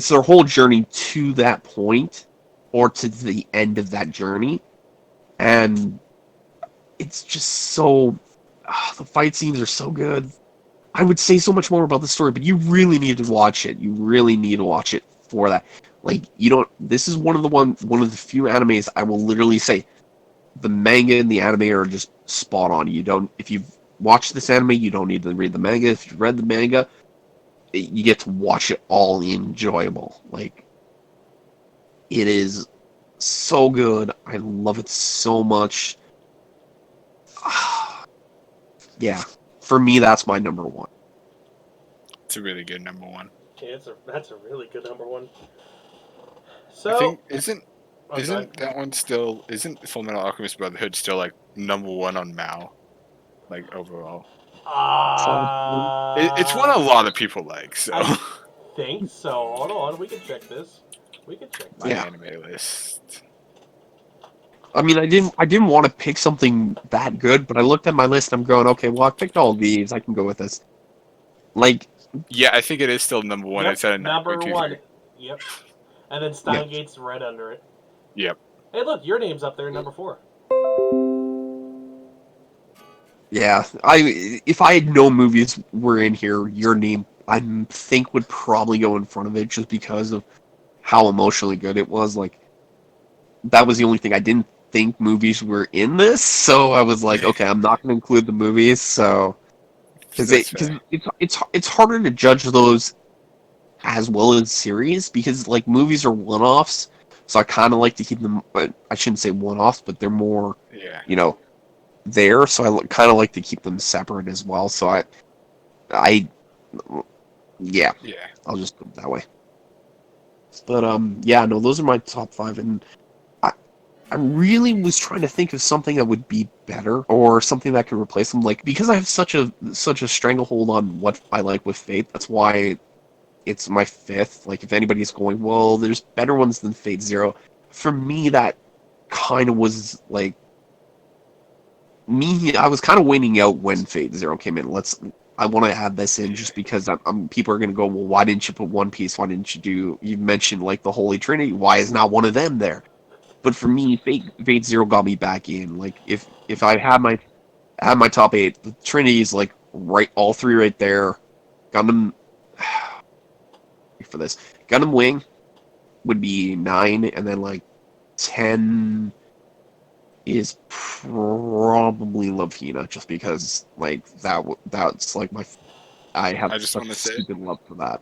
their whole journey to that point or to the end of that journey, and it's just so the fight scenes are so good. I would say so much more about the story, but you really need to watch it. You really need to watch it for that. Like, you don't. This is one of the few animes I will literally say the manga and the anime are just spot on. You don't. If you've watched this anime, you don't need to read the manga. If you've read the manga, you get to watch it all enjoyable. Like, it is so good. I love it so much. Yeah, for me, that's my number one. It's a really good number one. Yeah, that's a really good number one. I So, think isn't that one still isn't Full Metal Alchemist Brotherhood still like number one on Mao, like overall? It's one a lot of people like. So I think so. Hold on, we can check this. my Yeah. anime list. I mean, I didn't want to pick something that good, but I looked at my list and I'm going, okay, well, I picked all of these. I can go with this. Like, Yeah, I think it is still number one. Yep, It's at a number 9.23. one. Yep. And then Steingate's right under it. Yep. Hey, look, your name's up there, number 4. yeah, if I had known movies were in here, your name I think would probably go in front of it just because of how emotionally good it was. Like, that was the only thing I didn't think movies were in this, so I was like, okay, I'm not going to include the movies, so because it's harder to judge those as well as series because like movies are one-offs, so I kind of like to keep them. I shouldn't say one-offs, but they're more, you know, there. So I kind of like to keep them separate as well. So yeah, I'll just put it that way. But yeah, no, those are my top 5, and I really was trying to think of something that would be better or something that could replace them. Like, because I have such a stranglehold on what I like with Fate, that's why it's my 5th. Like, if anybody's going, well, there's better ones than Fate Zero. For me, that kind of was like me. I was kind of waiting out when Fate Zero came in. I want to add this in just because people are going to go, well, why didn't you put One Piece? Why didn't you do? You mentioned like the Holy Trinity. Why is not one of them there? But for me, Fate Zero got me back in. Like, if I had my top 8, the Trinity is like all 3 right there. Gundam for this. Gundam Wing would be 9, and then like 10 is probably Love Hina, just because like that's like I have such a stupid love for that.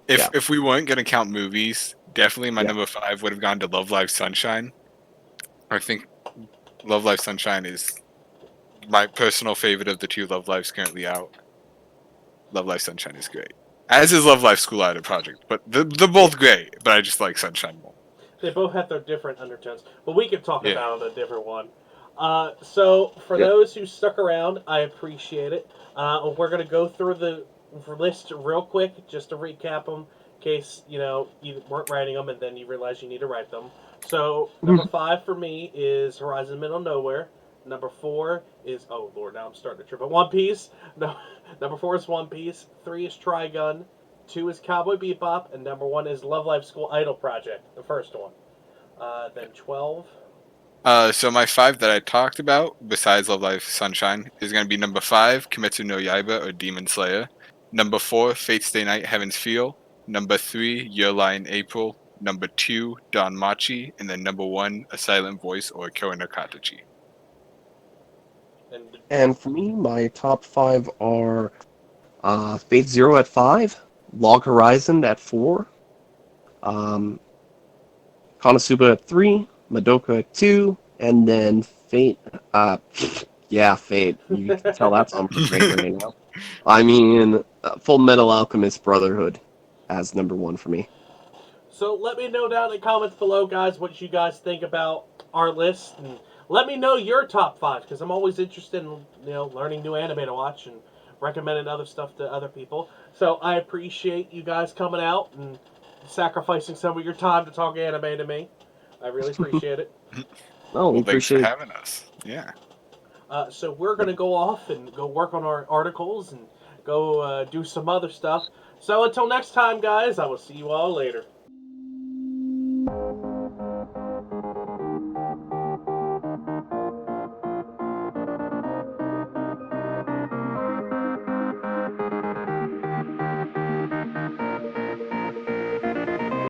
If we weren't gonna count movies, definitely my number 5 would have gone to Love Live Sunshine. I think Love Live Sunshine is my personal favorite of the 2 Love Lives currently out. Love Live Sunshine is great. As is Love Live School Idol Project, but they're both great, but I just like Sunshine more. They both have their different undertones, but we could talk about a different one. So, for those who stuck around, I appreciate it. We're going to go through the list real quick, just to recap them, in case, you weren't writing them and then you realize you need to write them. So, number 5 for me is Horizon Middle Nowhere. Number 4 is, oh lord, now I'm starting to trip. But One Piece. No, number 4 is One Piece. 3 is Trigun. 2 is Cowboy Bebop. And number 1 is Love Live School Idol Project, the first one. Then 12. So my 5 that I talked about, besides Love Live Sunshine, is going to be number 5, Kimetsu no Yaiba or Demon Slayer. Number 4, Fate Stay Night, Heaven's Feel. Number 3, Your Lie in April. Number 2, Don Machi. And then number 1, A Silent Voice or Kyo no Katachi. And for me, my top 5 are Fate Zero at 5, Log Horizon at 4, Konosuba at 3, Madoka at 2, and then Fate. Fate. You can tell that's on my brain right now. I mean, Full Metal Alchemist Brotherhood as number 1 for me. So let me know down in the comments below, guys, what you guys think about our list, and let me know your top 5, because I'm always interested in learning new anime to watch and recommending other stuff to other people. So I appreciate you guys coming out and sacrificing some of your time to talk anime to me. I really appreciate it. Oh, we appreciate thanks for having us. Yeah. So we're going to go off and go work on our articles and go do some other stuff. So until next time, guys, I will see you all later.